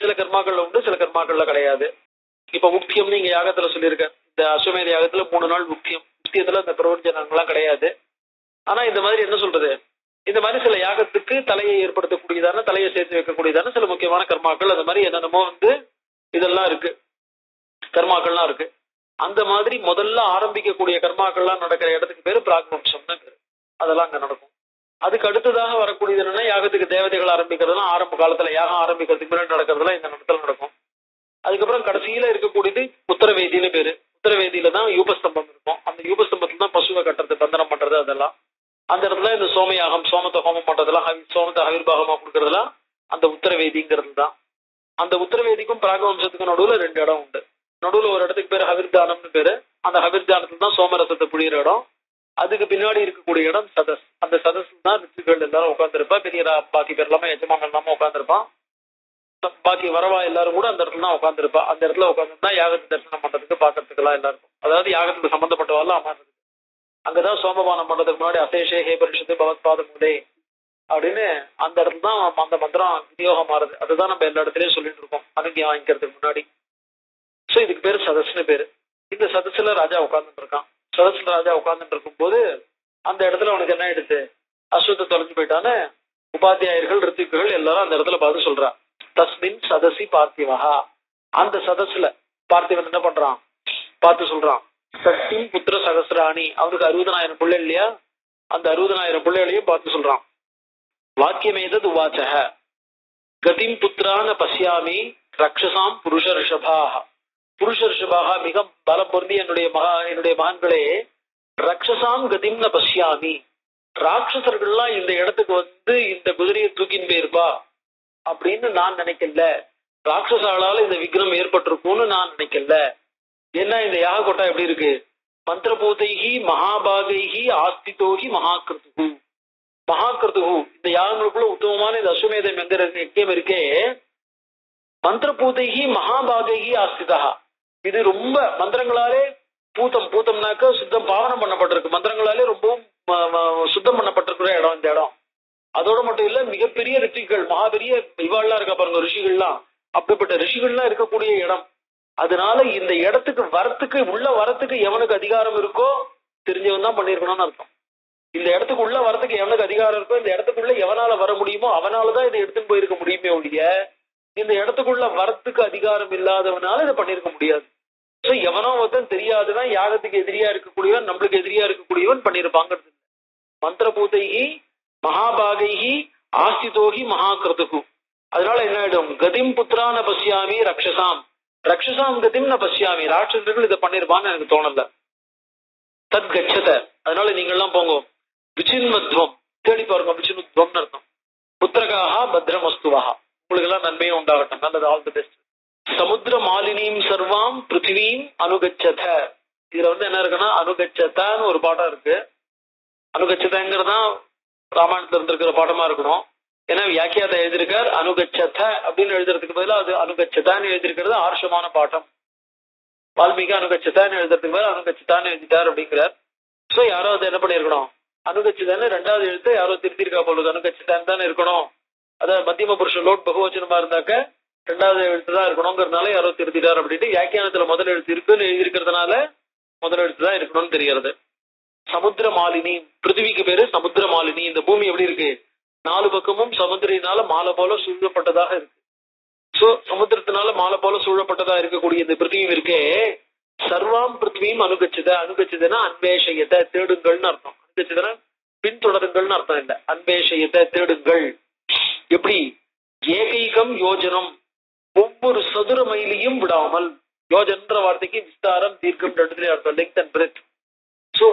சில கர்மாக்கள்ல உண்டு, சில கர்மாக்கள்ல கிடையாது. இப்ப முக்கியம்னு இங்க யாகத்துல சொல்லியிருக்காரு, இந்த அஸ்வமேத யாகத்துல 3 நாள் முக்கியம், முக்கியத்துல இந்த பிரபுஜனங்கள்லாம் கிடையாது. ஆனா இந்த மாதிரி என்ன சொல்றது, இந்த மாதிரி சில யாகத்துக்கு தலையை ஏற்படுத்தக்கூடியதான தலையை சேர்த்து வைக்கக்கூடியதான சில முக்கியமான கர்மாக்கள் அந்த மாதிரி என்னென்னமோ இதெல்லாம் இருக்கு, கர்மாக்கள்லாம் இருக்கு. அந்த மாதிரி முதல்ல ஆரம்பிக்கக்கூடிய கர்மாக்கள்லாம் நடக்கிற இடத்துக்கு பேரு பிராக்வம்சம்னு பேரு. அதெல்லாம் அங்க நடக்கும். அதுக்கு அடுத்ததாக வரக்கூடியது என்னன்னா யாகத்துக்கு தேவதைகள் ஆரம்பிக்கிறதுலாம் ஆரம்ப காலத்துல யாகம் ஆரம்பிக்கிறதுக்கு முன்னாடி நடக்கிறதுலாம் இந்த இடத்துல நடக்கும். அதுக்கப்புறம் கடைசியில இருக்கக்கூடியது உத்தரவேதினு பேரு. உத்தரவேதியில தான் யூபஸ்தம்பம் இருக்கும். அந்த யூபஸ்தம்பத்துல தான் பசுவை கட்டுறது பந்தனம் பண்றது அதெல்லாம். அந்த இடத்துல இந்த சோமயாகம் சோமத்தை ஹோமம் பண்றதெல்லாம் சோமத்தை ஹவிர்பாகமா கொடுக்கறதுலாம் அந்த உத்தரவேதிங்கிறது தான். அந்த உத்தரவேதிக்கும் பிராகவம்சத்துக்கும் நடுவுல 2 இடம் உண்டு. நடுவுல ஒரு இடத்துக்கு பேரு ஹவிர்தானம்னு பேரு. அந்த ஹவிர்தானத்துல தான் சோமரசத்தை புழியிற இடம். அதுக்கு பின்னாடி இருக்கக்கூடிய இடம் சதஸ். அந்த சதஸ்ல தான் ரிஷிகள் எல்லாரும் உட்காந்துருப்பா. பெரிய பாக்கி பேர் எல்லாமே எஜமான் எல்லாமே உட்காந்துருப்பான். பாக்கி வரவா எல்லாரும் கூட அந்த இடத்துல தான் உட்காந்துருப்பா. அந்த இடத்துல உட்காந்துருந்தா யாகத்தை தரிசனம் பண்றதுக்கு பாக்கிறதுக்கு எல்லாம் எல்லாருக்கும், அதாவது யாகத்துக்கு சம்பந்தப்பட்டவாள் அமர்றது. அங்கதான் சோமபானம் பண்றதுக்கு முன்னாடி அசேஷே ஹே பரிஷத்து பகவத் பாத முடே அப்படின்னு அந்த இடத்துல தான் அந்த மந்திரம் விநியோகம் ஆறுது. அதுதான் நம்ம எல்லா இடத்துலயும் சொல்லிட்டு இருக்கோம் அனுகியம் வாங்கிக்கிறதுக்கு முன்னாடி. சோ இதுக்கு பேரு சதஸ்னு பேரு. இந்த சதஸ்ல ராஜா உட்கார்ந்துட்டு இருக்கான். சதஸ்ல ராஜா உட்கார்ந்துட்டு இருக்கும் போது அந்த இடத்துல அவனுக்கு என்ன ஆயிடுச்சு, அஸ்வத்தை தொலைஞ்சு போயிட்டான்னு உபாத்தியாயர்கள் ரித்திக்குகள் எல்லாரும் அந்த இடத்துல பார்த்து சொல்றா. தஸ்மின் சதசி பார்த்திவஹா, அந்த சதஸ்ல பார்த்திவன் என்ன பண்றான் பார்த்து சொல்றான், சக்திம் புத்திர சகசிராணி, அவனுக்கு 60,000 பிள்ளை இல்லையா, அந்த 60,000 பிள்ளைகளையும் பார்த்து சொல்றான். வாக்கியமேதது உவாச்சக கதிம் புத்திரான பசியாமி ரக்ஷசாம் புருஷ ரிஷபாக. புருஷ ரிஷபாக மிக பலம் பொருந்தி என்னுடைய மகன்களே, ரக்ஷசாம் கதிம்ன பசியாமி, ராட்சசர்கள்லாம் இந்த இடத்துக்கு இந்த குதிரையை தூக்கின்னு போயிருப்பா அப்படின்னு நான் நினைக்கல. ராட்சசாலால இந்த விக்ரம் ஏற்பட்டிருக்கும்னு நான் நினைக்கல. ஏன்னா இந்த யாக கொட்டா எப்படி இருக்கு, மந்திரபூதைகி மகாபாகைகி ஆஸ்திதோகி மகாகிருத்து. மகாகிருத்து இந்த யாகங்களுக்குள்ள உத்தமமான இந்த அஸ்வமேதம் யஜ்ஞம் இருக்கே, மந்திரபூதைகி மகாபாகைகி ஆஸ்திதா, இது ரொம்ப மந்திரங்களாலே பூத்தம்னாக்க சுத்தம் பாவனம் பண்ணப்பட்டிருக்கு, மந்திரங்களாலே ரொம்பவும் சுத்தம் பண்ணப்பட்டிருக்கிற இடம் இந்த இடம். அதோட மட்டும் இல்ல, மிகப்பெரிய ரிஷிகள், மகாபெரிய இவாள்லாம் இருக்கா பாருங்க, ரிஷிகள்லாம், அப்படிப்பட்ட ரிஷிகள்லாம் இருக்கக்கூடிய இடம். அதனால இந்த இடத்துக்கு வரத்துக்கு உள்ள வரத்துக்கு எவனுக்கு அதிகாரம் இருக்கோ தெரிஞ்சவன் தான் பண்ணிருக்கணும்னு அர்த்தம். இந்த இடத்துக்கு உள்ள வரத்துக்கு எவனுக்கு அதிகாரம் இருக்கோ, இந்த இடத்துக்குள்ள எவனால வர முடியுமோ அவனாலதான் இதை எடுத்துன்னு போயிருக்க முடியுமே ஒழிய இந்த இடத்துக்குள்ள வரத்துக்கு அதிகாரம் இல்லாதவனால இதை பண்ணிருக்க முடியாது. சோ எவனோ ஒருத்தன் தெரியாதவன், யாகத்துக்கு எதிரியா இருக்கக்கூடியவன், நம்மளுக்கு எதிரியா இருக்கக்கூடியவன் பண்ணிருப்பாங்க. மந்திரபூதைகி மகாபாகைகி ஆஸ்திதோகி மகாகிருதுகு. அதனால என்ன ஆயிடும், கதிம் புத்திரான பசியாமி ரக்ஷசாம், ரக்ஷசாம் கதிம் ந பசியாமி, ராட்சசர்கள் இதை பண்ணிருப்பான்னு எனக்கு தோணல. தத் கச்சத, அதனால நீங்க எல்லாம் போங்க. விசின்மத்வம் தேடி பாருங்க, விசின்மத்வம்னு அர்த்தம். புத்திரகாக பத்ரமஸ்துவா, உங்களுக்கு எல்லாம் நன்மையும் உண்டாகட்டும், நல்லது, ஆல் தி பெஸ்ட். சமுத்திர மாலினியும் சர்வாம் பிருத்திவீம் அனுகச்சத. இதுல என்ன இருக்குன்னா அனுகச்சதான்னு ஒரு பாடம் இருக்கு. அனுகச்சதங்கிறதான் ராமாயணத்துல இருந்திருக்கிற பாடமா இருக்கணும். ஏன்னா வியாக்கியாத எழுதியிருக்கார் அனுகச்சத அப்படின்னு எழுதுறதுக்கு பதிலாக அது அனுகச்சதான்னு எழுதியிருக்கிறது ஆர்ஷமான பாட்டம். வால்மீகி அனுகச்சதான்னு எழுதுறதுக்கு பதிலாக அனுகச்சதான்னு எழுதிட்டார் அப்படிங்கிறார். சோ யாரோ அதை என்ன பண்ணிருக்கணும், அனுகச்சதான்னு ரெண்டாவது எழுத்து யாரோ திருத்திருக்கா போலுது, அனுகச்சதான்னு தானே இருக்கணும். அதாவது மத்தியம புருஷ லோட் பகுவச்சனமா இருந்தாக்க ரெண்டாவது எழுத்து தான் இருக்கணுங்கிறதுனால யாரோ திருத்திட்டார் அப்படின்ட்டு வியாக்கியானத்துல முதல் எழுத்து இருக்குன்னு எழுதியிருக்கிறதுனால முதல் எழுத்து தான் இருக்கணும்னு தெரிகிறது. சமுத்திர மாலினி, பிருத்திவிக்கு பேரு சமுத்திர மாலினி. இந்த பூமி எப்படி இருக்கு, 4 பக்கமும் சமுத்திரினால மாலை போல சூழப்பட்டதாக இருக்கு. சோ சமுத்திரத்தினால மாலை போல சூழப்பட்டதா இருக்கக்கூடிய இந்த பிருத்திவி இருக்கே, சர்வாம் பிருத்திவியும் அனுகச்சத. அனுகச்சதுன்னா அன்வேஷயத்தை தேடுங்கள்னு அர்த்தம். அனுகச்சதுன்னா பின்தொடருங்கள்னு அர்த்தம் இல்லை, அன்வேஷயத்தை தேடுங்கள். எப்படி, ஏகைகம் யோஜனம், ஒவ்வொரு சதுர மைலையும் விடாமல். யோஜன்ற வார்த்தைக்கு விஸ்தாரம் தீர்க்கம் ரெண்டுல அர்த்தம், லெங்த் அண்ட் பிரெத். சோ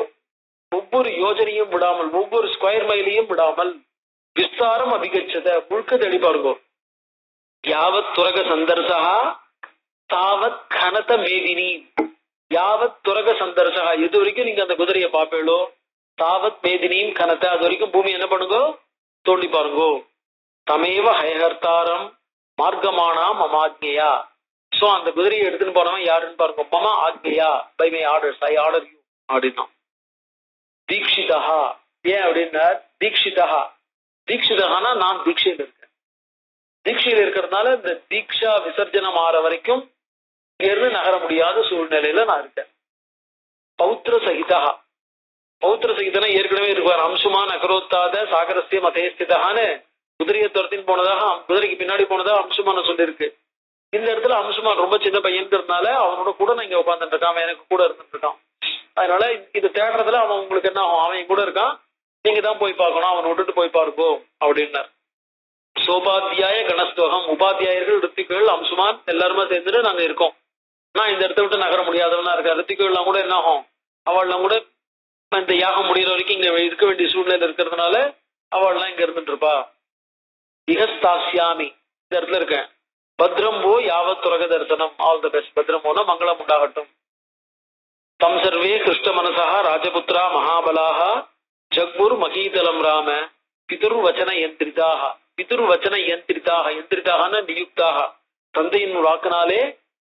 ஒவ்வொரு யோஜனையும் விடாமல், ஒவ்வொரு ஸ்கொயர் மைலையும் விடாமல். விஸ்தாரம் அபிகச்சத, முழுக்க தெளி பாருங்க. யாவத் துரக சந்தர்சா தாவத் கனத மேதினி. யாவத் துரக சந்தர்சா, எது வரைக்கும் நீங்க அந்த குதிரையை பாப்பீங்களோ, தாவத் மேதினியும் கனத்த, அது வரைக்கும் பூமி என்ன பண்ணுங்க, தோண்டி பாருங்க. தமேவ ஹயஹர்த்தாரம் மார்க்கமானா மமாக்ஞையா. சோ அந்த குதிரையை எடுத்துன்னு போனவன் யாருன்னு பாருங்க, மமா ஆக்ஞையா, by my orders, I order you அப்படின்னா. தீக்ஷிதா, ஏன் அப்படின்னா தீக்ஷிதா, தீக்ஷிதகானா நான் தீட்சையில் இருக்கேன். தீட்சையில் இருக்கிறதுனால இந்த தீக்ஷா விசர்ஜனம் ஆற வரைக்கும் இங்கிருந்து நகர முடியாத சூழ்நிலையில நான் இருக்கேன். பௌத்திர சகிதா, பௌத்திர சகிதனா ஏற்கனவே இருக்குவார். அம்சுமான் அகரோத்தாத சாகரஸ்ய மதேஸ்திதான்னு குதிரையை துரத்தின் போனதாக, குதிரைக்கு பின்னாடி போனதாக அம்சுமான சொல்லியிருக்கு. இந்த இடத்துல அம்சுமான் ரொம்ப சின்ன பையன்கிறதுனால அவனோட கூட நான் இங்க உட்காந்துட்டு இருக்கான், அவன் எனக்கு கூட இருந்துட்டு இருக்கான். அதனால இது தேடுறதுல அவன் உங்களுக்கு என்ன ஆகும், அவன் கூட இருக்கான், நீங்க தான் போய் பார்க்கணும், அவன் விட்டுட்டு போய் பாருங்கோ அப்படின்னார். சோபாத்தியாய கணஸ்தோகம், உபாத்தியாயர்கள் ரித்திகள் அம்சுமான் எல்லாருமே சேர்ந்துட்டு நாங்க இருக்கோம். நான் இந்த இடத்த விட்டு நகர முடியாதவனா இருக்கா. ரித்திகள்லாம் கூட என்ன ஆகும், அவள்லாம் கூட இந்த யாகம் முடிகிற வரைக்கும் இங்க இருக்க வேண்டிய சூழ்நிலை இருக்கிறதுனால அவள்லாம் இங்க இருந்துட்டு இருப்பா. இகஸ்தாசியாமி, இந்த இடத்துல இருக்கேன். பத்ரம்போ யாவத் துரக தரிசனம், ஆல் த பெஸ்ட். பத்ரம்போனா மங்களம் உண்டாகட்டும். தம் சர்வே கிருஷ்ட மனசா ராஜபுத்திரா மகாபலாக ஜக்முர் மகீதலம் ராம பிதுர்வச்சன யந்திரிதாக. பிதுர்வச்சன யந்திரிதாக, யந்திரிதாகனா நியுக்தாக, தந்தையின் வாக்கினாலே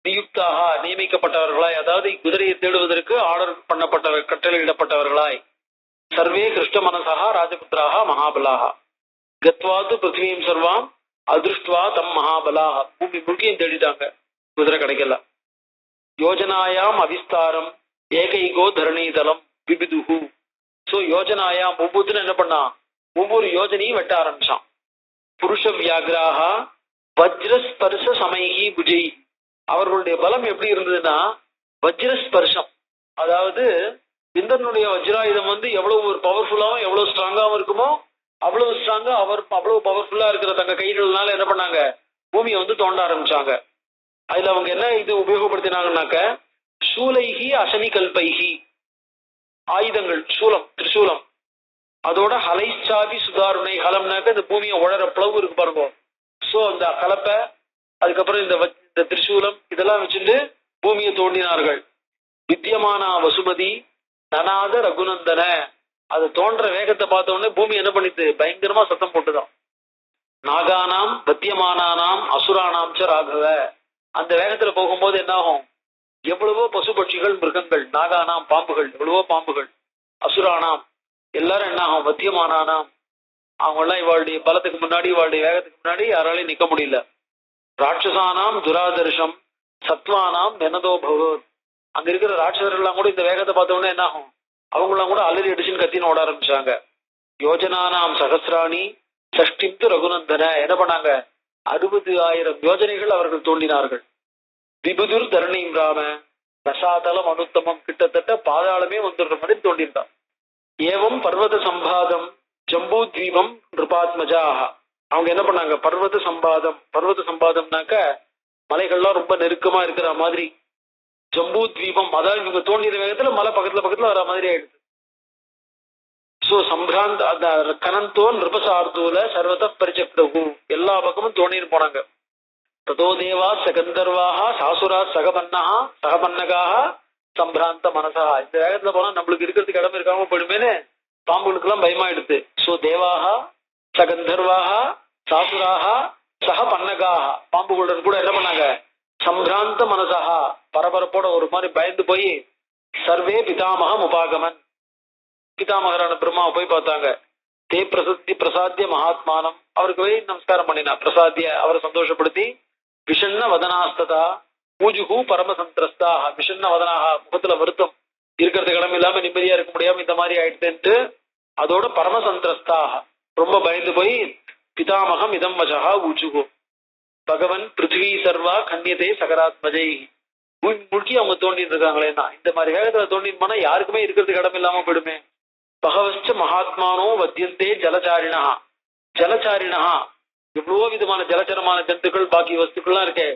நியுக்தாக நியமிக்கப்பட்டவர்களாய், அதாவது குதிரையை தேடுவதற்கு ஆர்டர் பண்ணப்பட்டவர், கட்டளையிடப்பட்டவர்களாய். சர்வே கிருஷ்ட மனசா ராஜபுத்திராக மகாபலாக கத்வாத்து பிருத்திவீம் சர்வாம் அதிருஷ்டுவா தம் மகாபலாக. பூமி முழுக்கையும் தேடிட்டாங்க, குதிரை கிடைக்கல. யோஜனாயாம் அவிஸ்தாரம் ஏகைகோ தரணீதலம் விபிதுகு. சோ யோஜனாயாம் ஒவ்வொருத்தரும் என்ன பண்ணா, ஒவ்வொரு யோஜனையும் வெட்ட ஆரம்பிச்சான். புருஷ வியாகிராக வஜ்ரஸ்பர்ஷ சமைகி புஜை. அவர்களுடைய பலம் எப்படி இருந்ததுன்னா வஜ்ரஸ்பர்ஷம், அதாவது இந்திரனுடைய வஜ்ராயுதம் எவ்வளவு ஒரு பவர்ஃபுல்லாவும் எவ்வளவு ஸ்ட்ராங்காவும் இருக்குமோ அவ்வளவு ஸ்ட்ராங்கா அவர் அவ்வளவு பவர்ஃபுல்லா இருக்கிற தங்க கைகள்னால என்ன பண்ணாங்க, பூமியை தோண்ட ஆரம்பிச்சாங்க. அதுல அவங்க என்ன இது உபயோகப்படுத்தினாங்கன்னாக்க சூலைகி அசனி கல்பைகி, ஆயுதங்கள், சூலம், திரிசூலம், அதோட ஹலைச்சாபி சுதாருணை. ஹலம்னாக்க இந்த பூமியை உழற பிளவு இருக்கு பாருங்க. சோ அந்த கலப்பை, அதுக்கப்புறம் இந்த திரிசூலம் இதெல்லாம் வச்சுட்டு பூமியை தோண்டினார்கள். வித்தியமானா வசுமதி நனாத ரகுநந்தன. அது தோன்ற வேகத்தை பார்த்த உடனே பூமி என்ன பண்ணிட்டு பயங்கரமா சத்தம் போட்டுதான். நாகானாம் பத்தியமானானாம் அசுரானாம் ச ராகவ. அந்த வேகத்துல போகும்போது என்ன ஆகும், எவ்வளவோ பசு பட்சிகள் மிருகங்கள், நாகானாம் பாம்புகள், எவ்வளவோ பாம்புகள், அசுரானாம் எல்லாரும் என்ன ஆகும், வத்தியமானானாம் அவங்க எல்லாம் இவாளுடைய பலத்துக்கு முன்னாடி இவாளுடைய வேகத்துக்கு முன்னாடி யாராலையும் நிக்க முடியல. ராட்சசானாம் துராதர்ஷம் சத்வானாம் நெனதோ பகவத், அங்க இருக்கிற ராட்சசர்கள் எல்லாம் கூட இந்த வேகத்தை பார்த்த உடனே என்ன ஆகும், அவங்களாம் கூட அலறி அடிச்சுன்னு கத்தின்னு ஓட ஆரம்பிச்சாங்க. யோஜனானாம் சகசிராணி சஷ்டிப்து ரகுநந்தன, என்ன பண்ணாங்க, 60,000 யோஜனைகள் அவர்கள் தோண்டினார்கள். விபுதுர் தரணிம் ராம ரசாதலம் அனுத்தமம், கிட்டத்தட்ட பாதாளமே வந்துடுற மாதிரி தோண்டியிருந்தான். ஏவம் பர்வத சம்பாதம் ஜம்பூத்வீபம் நிருபாத்மஜாக, அவங்க என்ன பண்ணாங்க, பர்வத சம்பாதம்னாக்க மலைகள்லாம் ரொம்ப நெருக்கமா இருக்கிற மாதிரி, ஜம்பூத்வீபம் அதாவது இவங்க தோண்டிற வேகத்துல மலை பக்கத்துல வர மாதிரி ஆயிடுது. சோ சம்பிராந்த் அந்த கனந்தோ நிருபசார்தூல சர்வத பரிச்சக்ரகு, எல்லா பக்கமும் தோண்டின்னு போனாங்க. ததோ தேவா சகந்தர்வாக சாசுரா சகபன்னகாக சம்பிராந்த மனசா, இந்த வேகத்துல போனா நம்மளுக்கு இருக்கிறதுக்கு இடம் இருக்காம போயிடுமேனு பாம்புகளுக்கு எல்லாம் பயமாயிடுது. சோ தேவாக சகந்தர்வாக சாசுராக சகபன்னகாக, பாம்புகளுடன் கூட என்ன பண்ணாங்க, சம்பிராந்த மனசா பரபரப்போட ஒரு மாதிரி பயந்து போய் சர்வே பிதாமகம் உபாகமன், பிதாமகரான பிரம்மாவை போய் பார்த்தாங்க. தே பிரசாத்திய மகாத்மானம், அவருக்கு போய் நமஸ்காரம் பண்ணினா, பிரசாத்திய அவரை சந்தோஷப்படுத்தி, விஷண்ண வதனாஸ்ததா பூஜுகு பரமசந்திரஸ்தாக, விஷண்ண வதனாக முகத்துல வருத்தம், இருக்கிறதுக்கு இடம் இல்லாம நிம்மதியா இருக்க முடியாம இந்த மாதிரி ஆயிடுதுன்ட்டு அதோட பரமசந்திரஸ்தாக ரொம்ப பயந்து போய் பிதாமகம் இதம் வசகா ஊச்சுகு பகவன் பிருத்திவி சர்வா கண்ணியதே சகராத்மஜை, முழுக்கி அவங்க தோண்டிட்டு இருக்காங்களேன்னா இந்த மாதிரி வேகத்துல தோண்டின்னு போனா யாருக்குமே இருக்கிறதுக்கு இடம் இல்லாம போயிடுமே. பகவச்ச மகாத்மானோ வத்தியந்தே ஜலச்சாரிணா, எவ்வளவோ விதமான ஜலச்சரமான ஜந்துக்கள் பாக்கி வஸ்துக்கள்லாம் இருக்கே,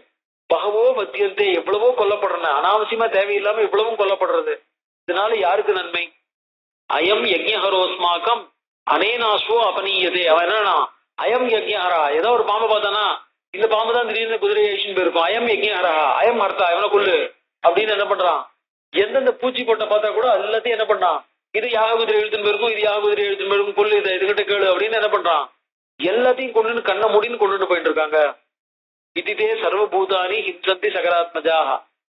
பகவோ வத்தியந்தே எவ்வளவோ கொல்லப்படுறன, அனாவசியமா தேவையில்லாம இவ்வளவும் கொல்லப்படுறது, இதனால யாருக்கு நன்மை. அயம் யஜ்ஞஹரோஸ்மாக்கம் அனேனாஸ்வோ அபனீயதே, அவன் என்னன்னா அயம் யஜ்ஞஹரா, ஏதோ ஒரு பாம்பை பார்த்தானா இந்த பாம்பு தான் திடீர்னு குதிரை ஐஷன் போயிருக்கும், அயம் யஜ்ஞஹரா அயம் ஹர்த்தா இவனை கொல்லு அப்படின்னு என்ன பண்றான். எந்தெந்த பூச்சி போட்ட பார்த்தா கூட எல்லாத்தையும் என்ன பண்ணான், இது யாக குதிரை எழுத்துன்னு போயிருக்கும், இது யாக குதிரை எழுத்துன்னு போயிருக்கும், கொல்லு இதை இதுகிட்ட கேளு அப்படின்னு என்ன பண்றான், எல்லாத்தையும் கொண்டு கண்ண முடின்னு கொண்டுட்டு போயிட்டு இருக்காங்க. விதிதே சர்வபூதானி ஹிம்சந்தி சகராத்மஜாக,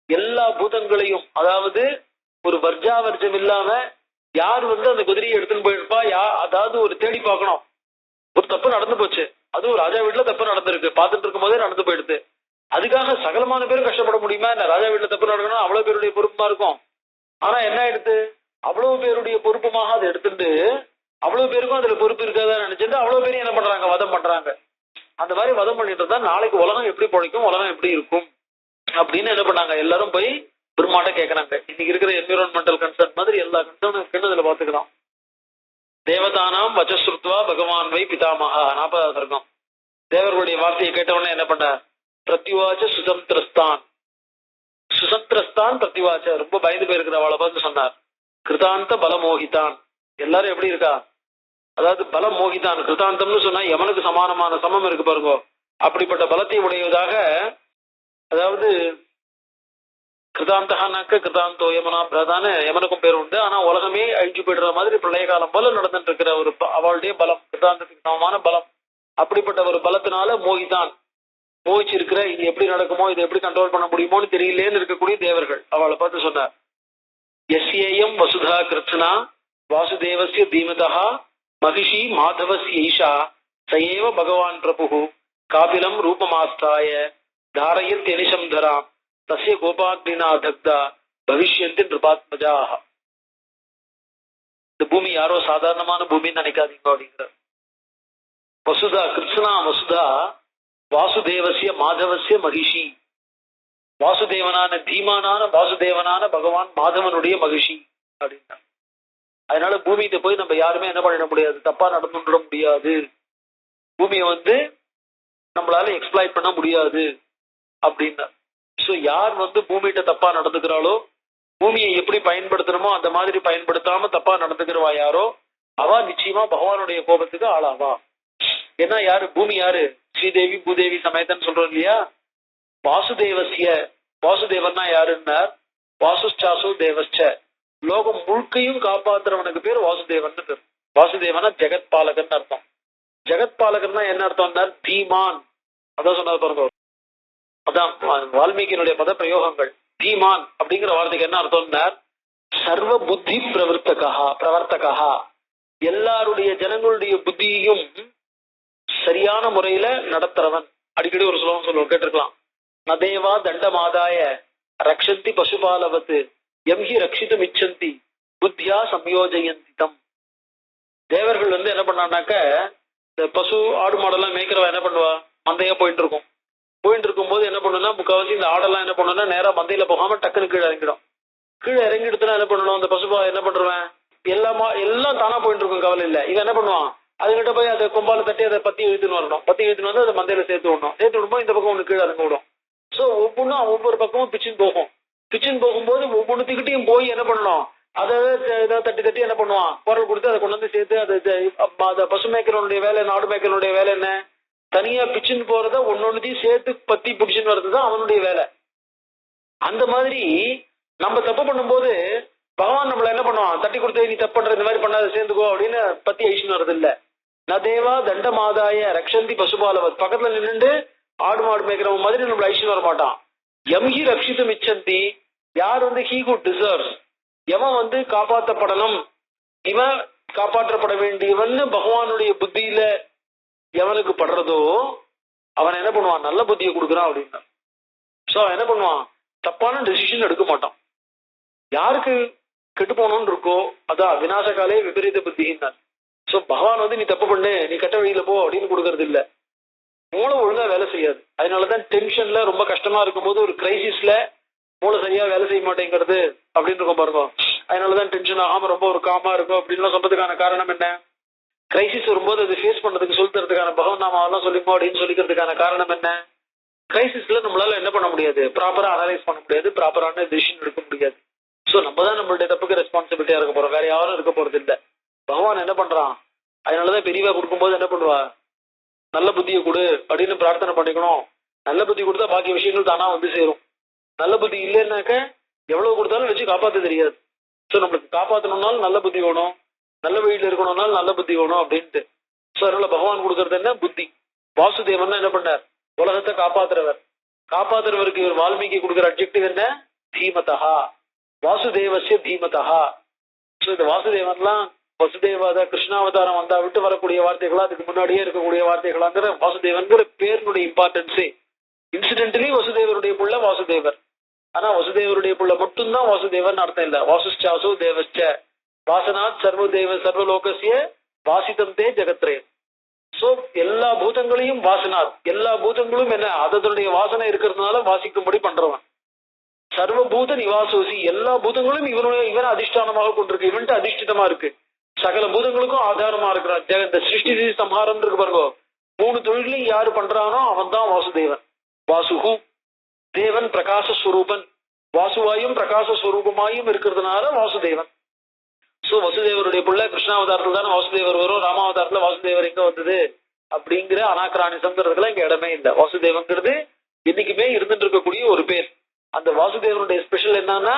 எல்லா பூதங்களையும் அதாவது ஒரு வர்ஜாவர்ஜம் இல்லாம யார் அந்த குதிரையை எடுத்துன்னு போயிருப்பா, அதாவது ஒரு தேடி பார்க்கணும், ஒரு தப்பு நடந்து போச்சு, அதுவும் ராஜா வீட்டுல தப்பு நடந்திருக்கு, பார்த்துட்டு இருக்கும் போதே நடந்து போயிடுது, அதுக்காக சகலமான பேரும் கஷ்டப்பட முடியுமா என்ன, ராஜா வீட்டுல தப்பு நடக்கணும் அவ்வளவு பேருடைய பொறுப்புமா இருக்கும். ஆனா என்ன ஆயிடுது, அவ்வளவு பேருடைய பொறுப்புமாக அதை எடுத்துட்டு அவ்வளவு பேருக்கும் அதுல பொறுப்பு இருக்காதான் நினைச்சிட்டு அவ்வளவு பேரும் என்ன பண்றாங்க, வதம் பண்றாங்க. அந்த மாதிரி வதம் பண்ணிட்டு இருந்தா நாளைக்கு உலகம் எப்படி பொழைக்கும், உலகம் எப்படி இருக்கும் அப்படின்னு என்ன பண்ணாங்க, எல்லாரும் போய் பெருமாட்ட கேட்கறாங்க. இன்னைக்கு இருக்கிற என்விரான்மெண்டல் கன்சர்ன் மாதிரி எல்லா கன்சர்னும் கிண்ணதுல பாத்துக்கலாம். தேவதானாம் வச்சஸ்ருத்வா பகவான் வை பிதாமகா, 40வது சர்க்கம். தேவர்களுடைய வார்த்தையை கேட்டவொடனே என்ன பண்ண, பிரத்யுவாச்ச சுதந்திரஸ்தான் பிரத்யுவாச்ச, ரொம்ப பயந்து போயிருக்கிற அவளை பார்த்து சொன்னார். கிருதாந்த பலமோகிதான், எல்லாரும் எப்படி இருக்கா, அதாவது பலம் மோகிதான், கிருதாந்தம்னு சொன்னா யமனுக்கு சமானமான சமம் இருக்கு பாருங்க, அப்படிப்பட்ட பலத்தை உடையதாக, அதாவது கிருதாந்தகானாக்க கிருதாந்தோ யமனா பிரதான யமனுக்கும் பேர் உண்டு. ஆனா உலகமே அழிஞ்சு போயிடுற மாதிரி பிரளய காலம் போல நடந்துட்டு இருக்கிற ஒரு அவளுடைய பலம், கிருதாந்தத்துக்கு சமமான பலம். அப்படிப்பட்ட ஒரு பலத்தினால மோகிதான், மோகிச்சிருக்கிற, இது எப்படி நடக்குமோ, இதை எப்படி கண்ட்ரோல் பண்ண முடியுமோன்னு தெரியலேன்னு இருக்கக்கூடிய தேவர்கள் அவளை பார்த்து சொன்னார். எஸ்ஏயம் வசுதா கிருத்னா வாசுதேவஸ்ய தீமதா மகிஷி மாதவஸ்ய ஈஷா சயேவ பகவான் பிரபு காபிலம் ரூபமாஸ்தாய தாரயத் யனிஷம் தராம் தஸ்ய கோபாக்னினா தக்தா பவிஷ்யந்தி நிருபாத்மஜாஹ. இந்த பூமி யாரோ சாதாரணமான பூமின்னு நினைக்காதீங்க அப்படிங்கிறார். வசுதா கிருஷ்ணா வசுதா வாசுதேவசிய மாதவசிய மகிஷி, வாசுதேவனான தீமானான வாசுதேவனான பகவான் மாதவனுடைய மகிஷி அப்படின்னா. அதனால பூமியிட்ட போய் நம்ம யாருமே என்ன பண்ணிட முடியாது, தப்பா நடந்துட முடியாது, பூமியை நம்மளால எக்ஸ்பிளாய்ட் பண்ண முடியாது அப்படின்னா. ஸோ யார் பூமியிட்ட தப்பா நடந்துக்கிறாளோ, பூமியை எப்படி பயன்படுத்தணுமோ அந்த மாதிரி பயன்படுத்தாம தப்பா நடந்துக்கிறவா யாரோ அவ நிச்சயமா பகவானுடைய கோபத்துக்கு ஆளாவா. ஏன்னா யாரு பூமி, யாரு ஸ்ரீதேவி பூதேவி சமேதன்னு சொல்றோம் இல்லையா. வாசுதேவசிய, வாசுதேவன்னா யாருன்னார், வாசுச்சாசு தேவஸ்ச, லோகம் முழுக்கையும் காப்பாத்துறவனுக்கு பேர் வாசுதேவன் பேர். வாசுதேவனா ஜெகத் பாலகன் அர்த்தம். ஜெகத் பாலகன்னா என்ன அர்த்தம்னா தீமான், அதான் சொன்னது பாருங்க. அதான் வால்மீகியினுடைய பத பிரயோகங்கள். தீமான் அப்படிங்கிற வார்த்தைக்கு என்ன அர்த்தம்னா சர்வ புத்தி பிரவர்த்தகா எல்லாருடைய ஜனங்களுடைய புத்தியையும் சரியான முறையில நடத்துறவன். அடிக்கடி ஒரு ஸ்லோகம் சொல்லுவோம், கேட்டிருக்கலாம். நதேவா தண்டமாதாய ரக்ஷந்தி பசுபாலவத்து எம்ஹி ரக்ஷிதம் இச்சந்தி புத்தியா சம்யோஜயந்தி தம். தேவர்கள் என்ன பண்ணான்னாக்க, இந்த பசு ஆடு மாடெல்லாம் மேய்க்கிறவா என்ன பண்ணுவா, மந்தையா போயிட்டு இருக்கும் போது என்ன பண்ணுன்னா, முக்கால்வாசி இந்த ஆடெல்லாம் என்ன பண்ணுன்னா நேரா மந்தையில போகாம டக்குன்னு கீழே இறங்கிடும். கீழே இறங்கிடுத்துனா என்ன பண்ணணும், அந்த பசுபா என்ன பண்றவன் எல்லாம் தானா போயிட்டு இருக்கும், கவலை இல்லை. இவன் என்ன பண்ணுவான், அதுகிட்ட போய் அதை கொம்பால தட்டி அதை பத்தி இழுத்துன்னு வரணும். பத்தி இழுத்துன்னு வந்து அதை மந்தையில சேர்த்து விடும்போது இந்த பக்கம் ஒன்று கீழே இறங்க விடும். ஸோ ஒவ்வொன்றும் ஒவ்வொரு பக்கமும் பிச்சுன்னு போகும்போது ஒவ்வொன்றுத்துக்கிட்டையும் போய் என்ன பண்ணணும், அதை தட்டி தட்டி என்ன பண்ணுவான், குரல் கொடுத்து அதை கொண்டு வந்து சேர்த்து அதை பசு மேய்க்கிறவனுடைய வேலை, நாடு மேய்க்கிறவனுடைய வேலை என்ன, தனியா பிச்சுன்னு போறத ஒன்னொன்னுத்தையும் சேர்த்து பத்தி பிடிச்சுன்னு வர்றதுதான் அவனுடைய வேலை. அந்த மாதிரி நம்ம தப்பு பண்ணும்போது பகவான் நம்மள என்ன பண்ணுவான், தட்டி கொடுத்து நீ தப்பு பண்ற, இந்த மாதிரி பண்ணாத சேர்ந்துக்கோ அப்படின்னு பத்தி ஐஷன் வர்றது இல்ல. நதேவா தண்டமாதாய ரக்ஷந்தி பசுபாலவத், பக்கத்துல நின்றுட்டு ஆடு மாடு மேய்க்கிறவன் மாதிரி நம்மள ஐஷன் வர மாட்டான். எம்ஹி ரக்ஷிதம் இச்சந்தி, யார் ஹீ ஹூ டிசர்வ்ஸ், எவன் காப்பாற்றப்படணும், இவன் காப்பாற்றப்பட வேண்டியவன் பகவானுடைய புத்தியில எவனுக்கு படுறதோ அவன் என்ன பண்ணுவான், நல்ல புத்தியை கொடுக்குறான் அப்படின்னா. சோ அவன் என்ன பண்ணுவான், தப்பான டெசிஷன் எடுக்க மாட்டான். யாருக்கு கெட்டு போனோன்னு இருக்கோ அதான் விநாசகாலே விபரீத புத்தின்னு. சோ பகவான் நீ தப்பு பண்ணு, நீ கெட்ட வழியில போ அப்படின்னு கொடுக்கறது இல்ல. மூளை ஒழுங்கா வேலை செய்யாது. அதனாலதான் டென்ஷன்ல ரொம்ப கஷ்டமா இருக்கும்போது ஒரு கிரைசிஸ்ல மூளை சரியா வேலை செய்ய மாட்டேங்கிறது அப்படின்னு இருக்கும் பாருங்க. அதனாலதான் டென்ஷன் ஆகாம ரொம்ப ஒரு காமா இருக்கும் அப்படின்லாம் சொல்றதுக்கான காரணம் என்ன, கிரைசிஸ் வரும்போது அது ஃபேஸ் பண்றதுக்கு சொல்லி தரதுக்கான பகவான் நாமெல்லாம் சொல்லிப்போம் அப்படின்னு சொல்லிக்கிறதுக்கான காரணம் என்ன, கிரைசிஸ்ல நம்மளால என்ன பண்ண முடியாது, ப்ராப்பரா அனலைஸ் பண்ண முடியாது, ப்ராப்பரான டிசிஷன் எடுக்க முடியாது. சோ நம்ம தான் நம்மளுடைய தப்புக்கு ரெஸ்பான்சிபிலிட்டியா இருக்க போறோம், வேற யாரும் இருக்க போறது இல்லை. பகவான் என்ன பண்றான், அதனாலதான் பெரியவா கொடுக்கும்போது என்ன பண்ணுவா, நல்ல புத்தியை கொடு அப்படின்னு பிரார்த்தனை பண்ணிக்கணும். நல்ல புத்தி கொடுத்தா பாக்கி விஷயங்கள் தானா சேரும். நல்ல புத்தி இல்லைன்னாக்க எவ்வளவு கொடுத்தாலும் வச்சு காப்பாற்ற தெரியாது. சோ நம்மளுக்கு காப்பாற்றணும்னாலும் நல்ல புத்தி வேணும், நல்ல வழியில இருக்கணும்னாலும் நல்ல புத்தி வேணும் அப்படின்ட்டு. சோ அதனால பகவான் கொடுக்கறது என்ன, புத்தி. வாசுதேவன் தான் என்ன பண்ணார், உலகத்தை காப்பாத்துறவருக்கு இவர் வால்மீகி கொடுக்குற அட்ஜெக்டிவ் என்ன, தீமதா, வாசுதேவசிய தீமதா. சோ இந்த வாசுதேவன்லாம் வசுதேவாத கிருஷ்ணாவதாரம் வந்தா விட்டு வரக்கூடிய வார்த்தைகளா, அதுக்கு முன்னாடியே இருக்கக்கூடிய வார்த்தைகளாங்கிற வாசுதேவன்கிற பேருடைய இம்பார்ட்டன்ஸே. இன்சிடென்டலி வசுதேவருடைய புள்ள வாசுதேவர், ஆனா வசுதேவருடைய புள்ள மட்டும்தான் வாசுதேவன் அர்த்தம் இல்ல. வாசுச்சாசோ தேவச்ச வாசனாத் சர்வதேவ சர்வலோகசிய வாசிதந்தே ஜெகத்ரே. சோ எல்லா பூதங்களையும் வாசனாத், எல்லா பூதங்களும் என்ன அதனுடைய வாசனை இருக்கிறதுனால வாசிக்கும்படி பண்றவன். சர்வபூத நிவாசோசி, எல்லா பூதங்களும் இவனை அதிஷ்டானமாக கொண்டிருக்கு, இவன்ட்டு அதிஷ்டிதமா இருக்கு. சகல பூதங்களுக்கும் ஆதாரமா இருக்கிறான். இந்த சிருஷ்டி சம்ஹாரம் இருக்கு பாருங்க, 3 தொழிலையும் யாரு பண்றானோ அவன் தான் வாசுதேவன். வாசுகு தேவன் பிரகாசஸ்வரூபன், வாசுவாயும் பிரகாசஸ்வரூபமாயும் இருக்கிறதுனால வாசுதேவன். சோ வசுதேவருடைய பிள்ளை கிருஷ்ணாவதாரத்துல தானே வாசுதேவர் வரும், ராமாவதாரத்துல வாசுதேவர் எங்க வந்தது அப்படிங்கிற அனாக்கிரானிசம்ங்கிறதுல இங்க இடமே இல்லை. வாசுதேவங்கிறது என்னைக்குமே இருந்துட்டு இருக்கக்கூடிய ஒரு பேர். அந்த வாசுதேவனுடைய ஸ்பெஷல் என்னன்னா,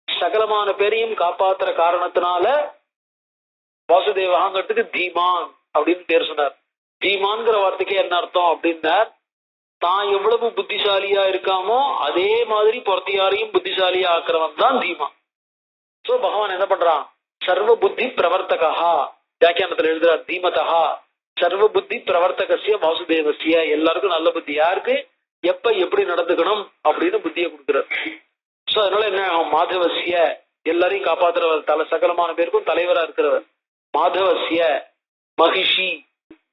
சகலமான பேரையும் காப்பாத்துற காரணத்தினால வாசுதேவாங்கிறதுக்கு தீமான் அப்படின்னு பேர் சொன்னார். தீமான்கிற வார்த்தைக்கு என்ன அர்த்தம் அப்படின்னா, தான் எவ்வளவு புத்திசாலியா இருக்காமோ அதே மாதிரி பொறுத்தியாரையும் புத்திசாலியா ஆக்குறவன் தான் தீமான். சோ பகவான் என்ன பண்றான், சர்வ புத்தி பிரவர்த்தகா, வியாக்கியானத்துல எழுதுறார் தீமதா சர்வ புத்தி பிரவர்த்தகசிய வாசுதேவசிய. எல்லாருக்கும் நல்ல புத்தி, யாருக்கு எப்ப எப்படி நடந்துக்கணும் அப்படின்னு புத்தியை கொடுக்கிறார். சோ அதனால என்ன, மாதவசிய எல்லாரையும் காப்பாத்துறவர், சகலமான பேருக்கும் தலைவரா இருக்கிறவர். மாதவசிய மகிஷி,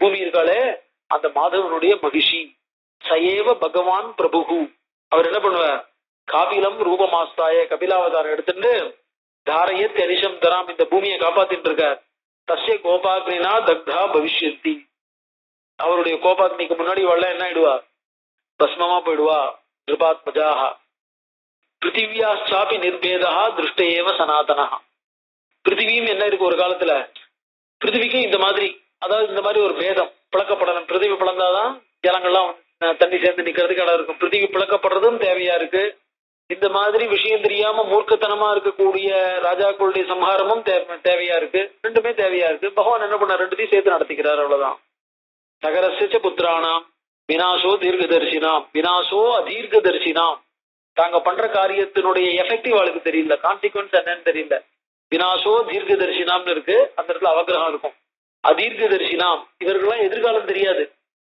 பூமி இருக்காளே அந்த மாதவனுடைய மகிஷி. சயேவ பகவான் பிரபுகு, அவர் என்ன பண்ணுவார், காபிலம் ரூபமாஸ்தாய கபிலாவதாரம் எடுத்துட்டு தாரைய தெரிசம் தராம், இந்த பூமியை காப்பாத்திட்டு இருக்கார். தஸ்ய கோபாக்னா தக்தா பவிஷ்யந்தி, அவருடைய கோபாக்னிக்கு முன்னாடி வள்ள என்ன ஆயிடுவா, பஸ்மமா போயிடுவா. நிருபாத்மஜாக பிருத்திவியாச்சாபி நிர்பேதா திருஷ்டேவ சனாதனா. பிருத்திவியும் என்ன இருக்கு ஒரு காலத்துல, பிருத்திவிக்கும் இந்த மாதிரி, அதாவது இந்த மாதிரி ஒரு பேதம் பிளக்கப்படணும். பிருத்திவி பிளந்தாதான் ஜலங்கள்லாம் தண்ணி சேர்ந்து நிக்கிறதுக்கு இடம் இருக்கும். பிருத்திவி பிளக்கப்படுறதும் தேவையா இருக்கு. இந்த மாதிரி விஷயம் தெரியாம மூர்க்கத்தனமா இருக்கக்கூடிய ராஜாக்களுடைய சம்ஹாரமும் தேவையா இருக்கு. ரெண்டுமே தேவையா இருக்கு. பகவான் என்ன பண்ண, ரெண்டுத்தையும் சேர்த்து நடத்திக்கிறார், அவ்வளவுதான். நகரஸ்ய புத்திரானாம் வினாசோ தீர்க்கதரிசினாம், வினாசோ அதீர்க்கதரிசினாம். தாங்க பண்ற காரியத்தினுடைய எஃபெக்டிவ் அவளுக்கு தெரியல, கான்சிக்வன்ஸ் என்னன்னு தெரியல. வினாசோ தீர்க்கதரிசினாம்னு இருக்கு, அந்த இடத்துல அவகிரகம் இருக்கும். அதீர்க்கதரிசினாம் இவர்கள்லாம் எதிர்காலம் தெரியாது.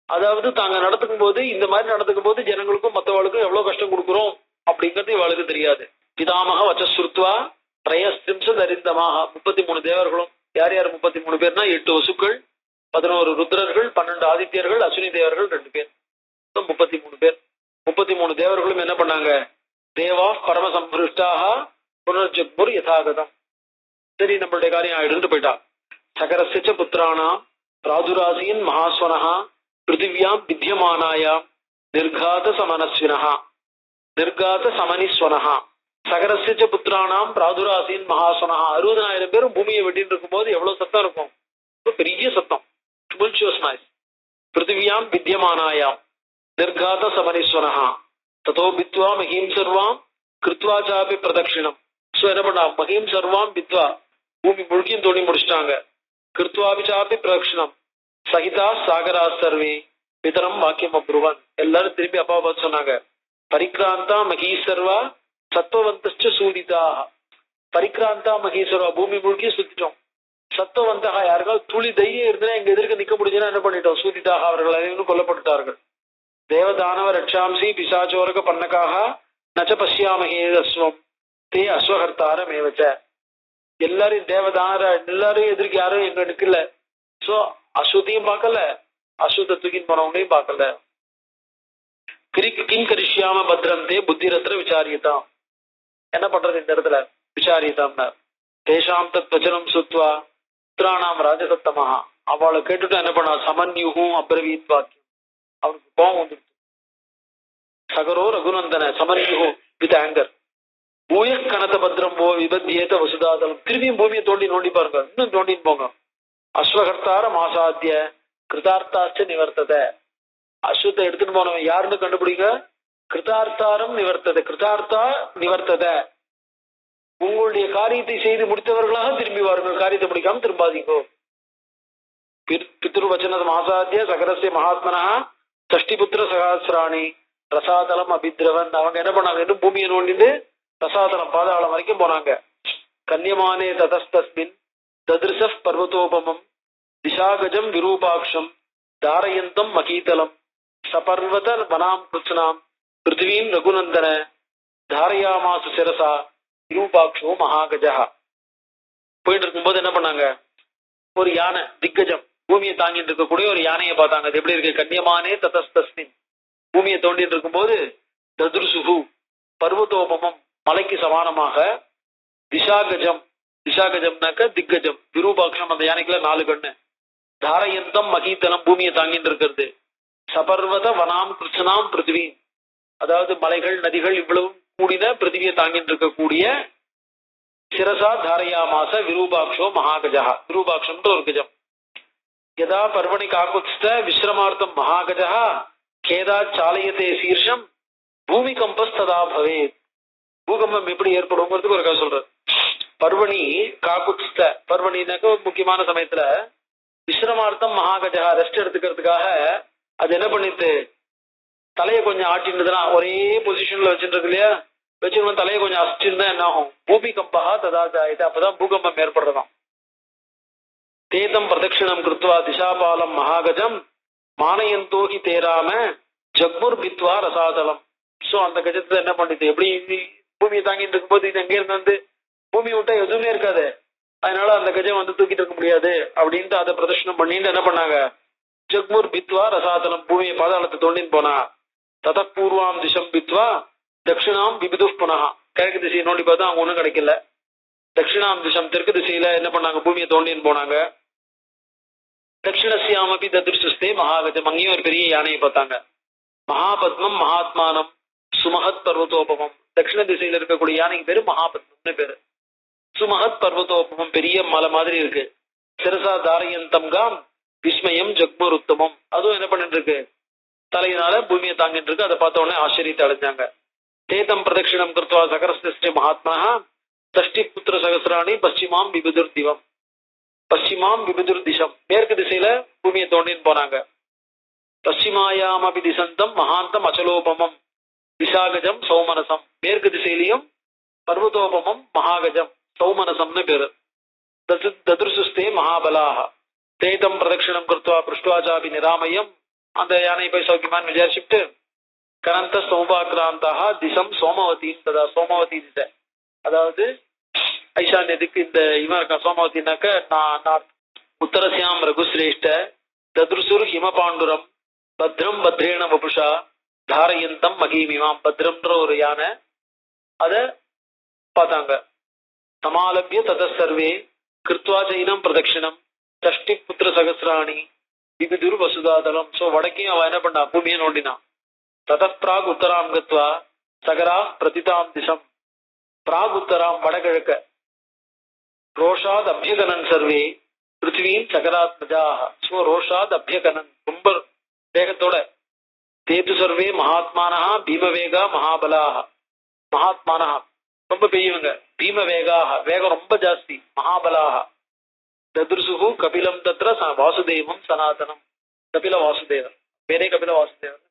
அதாவது தாங்க நடத்துக்கும் போது இந்த மாதிரி நடத்துக்கும் போது ஜனங்களுக்கும் மற்றவளுக்கும் எவ்வளவு கஷ்டம் கொடுக்குறோம் அப்படிங்கிறது இவளுக்கு தெரியாது. பிதாமக வச்சஸ்ருத்வா திரயஸ்திரிம்சத் அரிந்தமாக 33 தேவர்களும். யார் யார் 33 பேர்னா 8 வசுக்கள், 11 ருத்ரர்கள், 12 ஆதித்யர்கள், அஸ்வினி தேவர்கள் 2 பேர், 33 பேர். 33 தேவர்களும் என்ன பண்ணாங்க? தேவா பரமசம்பிருஷ்டாக புனர்ஜக்முர் யதாகதம். சரி, நம்மளுடைய காரியம் ஆயிடுன்னு போயிட்டா. சகரஸ்ய புத்திரானாம் பிராதுராசீன் மகாஸ்வனஹா பிருத்திவியாம் வித்தியமானாயாம் நிர்காத சமனஸ்வினஹா நிர்காத சமனிஸ்வனஹா. சகரஸ்ய புத்திரானாம் பிராதுராசீன் மகாஸ்வனஹா. 60,000 பேரும் பூமியை வெட்டின்னு இருக்கும் போது எவ்வளவு சத்தம் இருக்கும்? பெரிய சத்தம், tumultuous noise. பிருத்திவியாம் வித்தியமானாயாம் நிர்காத சமனிஸ்வனஹா ததோ பித்வா மகீம் சர்வாம் கிருத்வா சாபி பிரதட்சிணம். சோ என்ன பண்ணா? மகீம் சர்வாம் பித்வா, பூமி முழுக்கையும் தோண்டி முடிச்சிட்டாங்க. கிருத்வாபி சாபி பிரதட்சிணம் சகிதா சாகரா சர்வே பிதரம் வாக்கியம் அப்ருவன். எல்லாரும் திரும்பி அப்பா பார்த்து சொன்னாங்க, பரிக்ராந்தா மகீசர்வா சத்வவந்த சூதிதா. பரிக்ராந்தா மகீசர்வா, பூமி முழுக்கி சுத்திட்டோம். சத்வவந்தகா, யாருக்காவது துளி தைரியம் இருந்தா எங்க எதிர்க்க நிக்க முடிஞ்சுன்னா என்ன பண்ணிட்டோம்? சூதிதாக, அவர்கள் அனைவரும் கொல்லப்பட்டுட்டார்கள். தேவதானவ ரட்சாம்சி பிசாச்சோரக பன்னகாக நச்ச பசியாமகேதஸ்வம் தே அஸ்வகர்த்தார மேவச்ச. எல்லாரும் தேவதானர எல்லாரும் எதிர்க்கு யாரும் எங்க நிக்கல. சோ அஸ்வத்தையும் பார்க்கல, அஸ்வத்தை தூக்கின்னு போனவங்களையும் பார்க்கல. கிம் கரிஷ்யாம பத்ரந்தே புத்திரத்திர விசாரியதாம். என்ன பண்றது இந்த இடத்துல? விசாரியதாம்னா தேஷாம் தத் வச்சனம் சுத்வா புத்திராணாம் ராஜசத்தமஹா. அவளை கேட்டுட்டு என்ன பண்ணா? சமன்யுகும் அப்ரவீத் வாக்கியம். அவனுக்கு கோபம் வந்துடுச்சு. சகரோ ரகுநந்தன சமன்யுகு வித் ஆங்கர் பூய கனத பத்ரம் போ விபத்தியேத வசுதாதலம். திரும்பியும் பூமியை தோண்டி நோண்டி பாருங்க, இன்னும் தோண்டின்னு போங்க. அஸ்வகர்த்தார மாசாத்திய கிருதார்த்தாச்ச நிவர்த்தத. அஸ்வத்தை எடுத்துட்டு போனவன் யாருன்னு கண்டுபிடிங்க. கிருதார்த்தாரம் நிவர்த்தத, கிருதார்த்தா நிவர்த்தத. உங்களுடைய காரியத்தை செய்து முடித்தவர்களாக திரும்பி வாருங்கள், காரியத்தை முடிக்காம திரும்பாதீங்கோ. பித்ருவச்சன மாசாத்திய சகரஸ்ய மகாத்மனா சஷ்டிபுத்திர சகாசிராணி ரசாதலம் அபித்ரவன். அவங்க என்ன பண்ணாங்க? இன்னும் பூமியை நோண்டிட்டு ரசாதலம் பாதாளம் வரைக்கும் போனாங்க. கன்யமானே ததஸ்தஸ்மின் ததிருஷ பர்வதோபமம் திசாகஜம் விரூபாட்சம் தாரயந்தம் மகீதலம் சபர்வத வனாம் கிருத்னாம் பிருத்திவீம் ரகுநந்தன தாரயாமாசு சிரசா விரூபாட்சோ மகாகஜா. போயிட்டு இருக்கும்போது என்ன பண்ணாங்க? ஒரு யானை திக்கஜம், பூமியை தாங்கிட்டு இருக்கக்கூடிய ஒரு யானையை பார்த்தாங்க. அது எப்படி இருக்கு? கன்யமானே ததஸ்தஸ்மின், பூமியை தோண்டிட்டு இருக்கும் போது ததுர்சுகு பர்வதோபமம், மலைக்கு சமானமாக, திசாகஜம், திசாகஜம்னாக்க திக்கஜம், விரூபாட்சம், அந்த யானைக்குள்ள 4 கண்ணு, தாரயந்தம் மகீதலம், பூமியை தாங்கிட்டு இருக்கிறது, சபர்வத வனாம் கிருஷ்ணாம் பிருத்திவி, அதாவது மலைகள் நதிகள் இவ்வளவு கூடின பிருத்திவியை தாங்கிட்டு இருக்கக்கூடிய, சிரசா தாரயாமாச விரூபாட்சோ மகாகஜா. விரூபாட்சம் ஒரு கஜம். யதா பர்வணி காக்குத்ஸ்த விஸ்ரமார்த்தம் மகாகஜா கேதா சாலயத்தே சீர்ஷம் பூமிகம்பஸ் ததா பவேத். பூகம்பம் எப்படி ஏற்படுங்கிறதுக்கு ஒரு கதை சொல்றது. பர்வணி காக்குத்ஸ்த, பர்வணினாக்க ஒரு முக்கியமான சமயத்துல விஸ்ரமார்த்தம் மகாகஜா, ரெஸ்ட் எடுத்துக்கிறதுக்காக அது என்ன பண்ணிட்டு தலையை கொஞ்சம் ஆட்டின்றதுனா ஒரே பொசிஷன்ல வச்சுட்டு இருக்கு இல்லையா, வச்சுக்கணும். தலையை கொஞ்சம் அசிச்சிருந்தா என்ன ஆகும்? பூமிகம்பா ததா ஜாயதே, அப்பதான் பூகம்பம் ஏற்படுறதாம். தேதம் பிரதட்சிணம் கிருத்வா திசாபாலம் மகாகஜம் மானயந்தோகி தேராம ஜக்முர் பித்வா ரசாதலம். சோ அந்த கஜத்தை என்ன பண்ணிட்டு, எப்படி பூமியை தாங்கிட்டு இருக்கும் போது இது எங்க இருந்து வந்து பூமி விட்டா எதுவுமே இருக்காது, அதனால அந்த கஜம் வந்து தூக்கிட்டு இருக்க முடியாது அப்படின்ட்டு அதை பிரதட்சணம் பண்ணிட்டு என்ன பண்ணாங்க? ஜக்முர் பித்வா ரசாதலம், பூமியை பாதாளத்தை தோண்டின்னு போனா. ததப்பூர்வாம் திசம் பித்வா தட்சிணாம் விபிது புனகா, கிழக்கு திசையை நோண்டி பார்த்தா அவங்க ஒன்றும் கிடைக்கல. தட்சிணாம் திசம், தெற்கு திசையில என்ன பண்ணாங்க? பூமியை தோண்டின்னு போனாங்க. தட்சிணசியாமபி ததிருஷ்டே மகாகஜம், அங்கேயும் ஒரு பெரிய யானையை பார்த்தாங்க. மகாபத்மம் மகாத்மானம் சுமஹத் பர்வதோபமம், தட்சிண திசையில இருக்கக்கூடிய யானைக்கு பேரு மகாபத்மம்னு பேரு. சுமஹத் பர்வதோபமம், பெரிய மலை மாதிரி இருக்கு. சிரசா தாரயந்தம் காம் விஸ்மயம் ஜக்முர் உத்தமம், அதுவும் என்ன பண்ணிட்டு இருக்கு? தலையினால பூமியை தாங்கிட்டு இருக்கு. அதை பார்த்த உடனே ஆச்சரியத்தை அடைஞ்சாங்க. தேதம் பிரதட்சிணம் கிருத்வா சகரஸ்ய மகாத்மா சஷ்டி புத்திர சகசிராணி பশ্চিமாம் விபுதுர் திவம், பশ্চিமாம் விபுதுர் திசம், மேற்கு திசையில பூமியை தோண்டின்னு போனாங்க. பশ্চিமாயாம் அபி திசந்தம் மகாந்தம் அச்சலோபமம் விசாகஜம் சௌமனசம், மேற்கு திசையிலையும் பர்வதோபமம் மகாகஜம் சௌமனசம்னு பேரு. ததுர்சுஸ்தே மகாபலாக தேதம் பிரதட்சிணம் கிருத்வா பிருஷ்டுவாச்சாபி நிராமயம், அந்த யானை போய் சௌக்கியமான்னு விசாரிச்சுட்டு கனந்த சோபாக்கிராந்தாக திசம் சோமவதின்னு ததா, சோமவதி திசை அதாவது ஐஷான்யத்துக்கு இந்த இவன் இருக்கா சோமவதினாக்க நான் உத்தரசியாம் ரகுசிரேஷ்ட ததுர்சுர் ஹிமபாண்டுரம் பத்ரம் பத்ரேண வபுஷா தாரயந்தம் மகீமிமாம், பத்ரம்ன்ற ஒரு யானை அத பார்த்தாங்க. சமாலபிய தத சர்வே கிருத்வா ஜெயினம் பிரதட்சிணம் தஷ்டி புத்திர சகசிராணி விபிதுர் வசுதாதலம். சோ வடக்கையும் அவன் என்ன பண்ணா, பூமியை நோண்டினான். தத பிராக் உத்தராம் கத்வா சகரா பிரதிதாம் திசம், பிராக் உத்தராம் வடகிழக்க ரோஷாத் அபியகனன் சர்வே பிருத்திவீன் சகராத்மஜாக. சோ ரோஷாத் அபியகனன் ரொம்ப வேகத்தோட, தேது சர்வே மகாத்மானஹா பீமவேகா மகாபலாக, மகாத்மானஹா ரொம்ப பெரியவங்க, பீமவேகாக வேகம் ரொம்ப ஜாஸ்தி, மகாபலாக ததுர்சுகு கபிலம் தத்ர வாசுதேவம் சனாதனம், கபில வாசுதேவன் பேரே கபில வாசுதேவன்.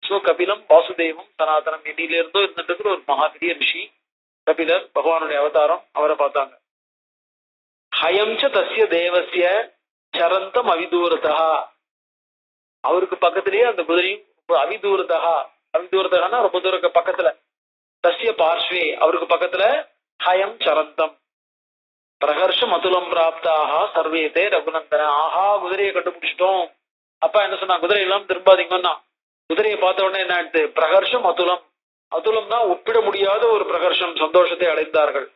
சோ கபிலம் வாசுதேவம் சனாதனம், இன்னில இருந்தோ இருந்துட்டு ஒரு மகா பெரிய ரிஷி கபிலர், பகவானுடைய அவதாரம், அவரை பார்த்தாங்க. ஹயம்ச தஸ்ய தேவசிய சரந்தம் அவிதூரதா, அவருக்கு பக்கத்திலேயே அந்த குதிரையும் அவிதூரதா, அவிதூரதா ரொம்ப தூரம் பக்கத்துல, தஸ்ய பார்ஸ்வே அவருக்கு பக்கத்துல ஹயம் சரந்தம் பிரகர்ஷம் அதுலம் பிராப்தாக சர்வேதே ரகுநந்தன. ஆஹா குதிரையை கண்டுபிடிச்சிட்டோம். அப்பா என்ன சொன்னா, குதிரை எல்லாம் திரும்பாதீங்கன்னா, குதிரையை பார்த்த உடனே என்ன ஆயிடுது, பிரகர்ஷம் அதுலம், அதுலம்னா ஒப்பிட முடியாத ஒரு பிரகர்ஷம், சந்தோஷத்தை அடைந்தார்கள்.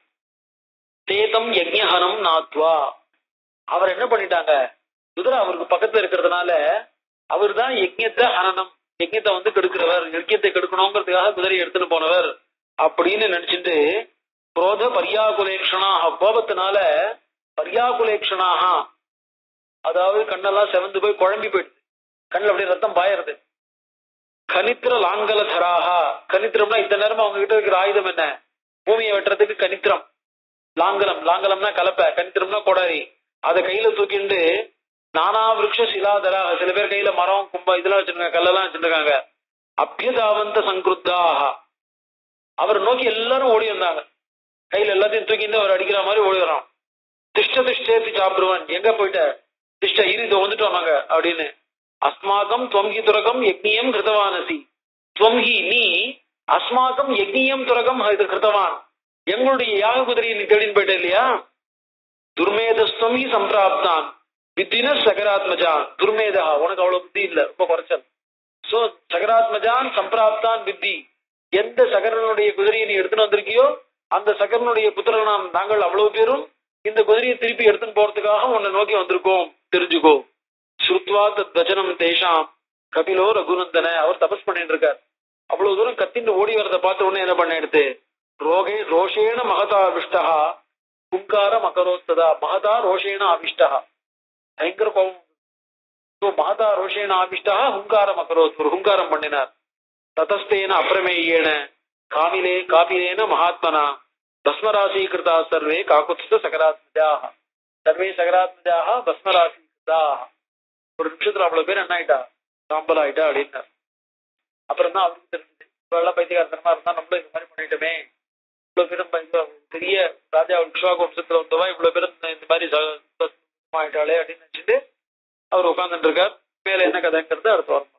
தேதம் யஜ்ஞஹனம் நாத்வா, அவர் என்ன பண்ணிட்டாங்க, குதிரை அவருக்கு பக்கத்துல இருக்கிறதுனால அவர் தான் யஜ்ஞத்தை ஹனனம், யஜ்ஞத்தை வந்து கெடுக்கிறவர், யஜ்ஞத்தை கெடுக்கணுங்கிறதுக்காக குதிரையை எடுத்துட்டு போனவர் அப்படின்னு நினைச்சிட்டு குரோத பர்யாகுலேக்ஷனாக, கோபத்தினால பர்யாகுலேக்ஷனாக, அதாவது கண்ணெல்லாம் செவந்து போய் குழம்பி போயிடுது, கண்ணில் அப்படியே ரத்தம் பாயறது. கனித்திர லாங்கலதராக, கனித்திரம்னா இந்த நேரம் அவங்க கிட்ட இருக்கிற ஆயுதம் என்ன, பூமியை வெட்டுறதுக்கு கனித்திரம், லாங்கலம், லாங்கலம்னா கலப்பை, கனித்திரம்னா கொடாரி, அதை கையில தூக்கிண்டு நானா விருட்ச சிலாதராக, சில பேர் கையில மரம் கும்பம் இதெல்லாம் வச்சிருக்காங்க, கல்லெல்லாம் வச்சிருக்காங்க. அபியதாவந்த சங்கிருத்தாக, அவர் நோக்கி எல்லாரும் ஓடி வந்தாங்க, கையில எல்லாத்தையும் தூக்கிட்டு அவர் அடிக்கிற மாதிரி ஓடி வரான். திஷ்ட திஷ்டேத்தி சாப்பிடுவான், எங்க போயிட்ட, திஷ்ட இரு இதை வந்துட்டோம் நாங்க அப்படின்னு. அஸ்மாக்கம் துவங்கி துரகம் யக்னியம் கிருதவானசி, துவங்கி நீ அஸ்மாக்கம் யக்னியம் துரகம் கிருதவான், எங்களுடைய யாக குதிரையை நீ தேடின்னு போயிட்ட இல்லையா. துர்மேதஸ்துவங்கி சம்பிராப்தான் வித்தின சகராத்மஜான், துர்மேதா உனக்கு அவ்வளவு புத்தி இல்ல, ரொம்ப குறைச்சல். சோ சகராத்மஜான் சம்பிராப்தான் வித்தி, எந்த சகரனுடைய குதிரையை நீ எடுத்துன்னு வந்திருக்கியோ அந்த சகரனுடைய புத்திரன் நாங்கள் அவ்வளவு பேரும் இந்த குதிரையை திருப்பி எடுத்துன்னு போறதுக்காக உன்னை நோக்கி வந்திருக்கோம், தெரிஞ்சுக்கோ. ஸ்ருத்வா தத் வச்சனம் தேஷாம் கபிலோ ரகுநந்தன, அவர் தபஸ் பண்ணிட்டு இருக்கார். அவ்வளவு தூரம் கத்தின்னு ஓடி வரதை பார்த்த உடனே என்ன பண்ண எடுத்து ரோஷேன மகதா அவிஷ்டா ஹுங்கார மகரோத்ததா, மகதா ரோஷேன ஆவிஷ்டா, பயங்கர கோபம். மகதா ரோஷேன ஆவிஷ்டா ஹுங்காரம் அகரோத், ஒரு ஹுங்காரம் பண்ணினார். ததஸ்தேன அப்ரமேயேன காபிலேன மகாத்மனா பஸ்மராசீகிருதா சர்வே காக்குத்ஸ்த சகராத்மஜாக, சர்வே சகராத்மஜாக பஸ்மராசீகிருதாக. ஒரு நிமிஷத்துல அவ்வளவு பேர் என்ன ஆயிட்டா, சாம்பல் ஆயிட்டா அப்படின்னார். அப்புறம் தான் அவருக்கு தெரிஞ்சது, இவ்வளவு பைத்தியகாரத்தனமா இருந்தா நம்மளும் இது மாதிரி பண்ணிட்டோமே, இவ்வளவு பேரும் பெரிய ராஜா விக்ஷாக வம்சத்துல வந்தவா இவ்வளவு பேரும் இந்த மாதிரி ஆயிட்டாளே அப்படின்னு நினைச்சிட்டு அவர் உட்கார்ந்துட்டு இருக்கார். மேல என்ன கதைங்கிறது அடுத்த வாரம்.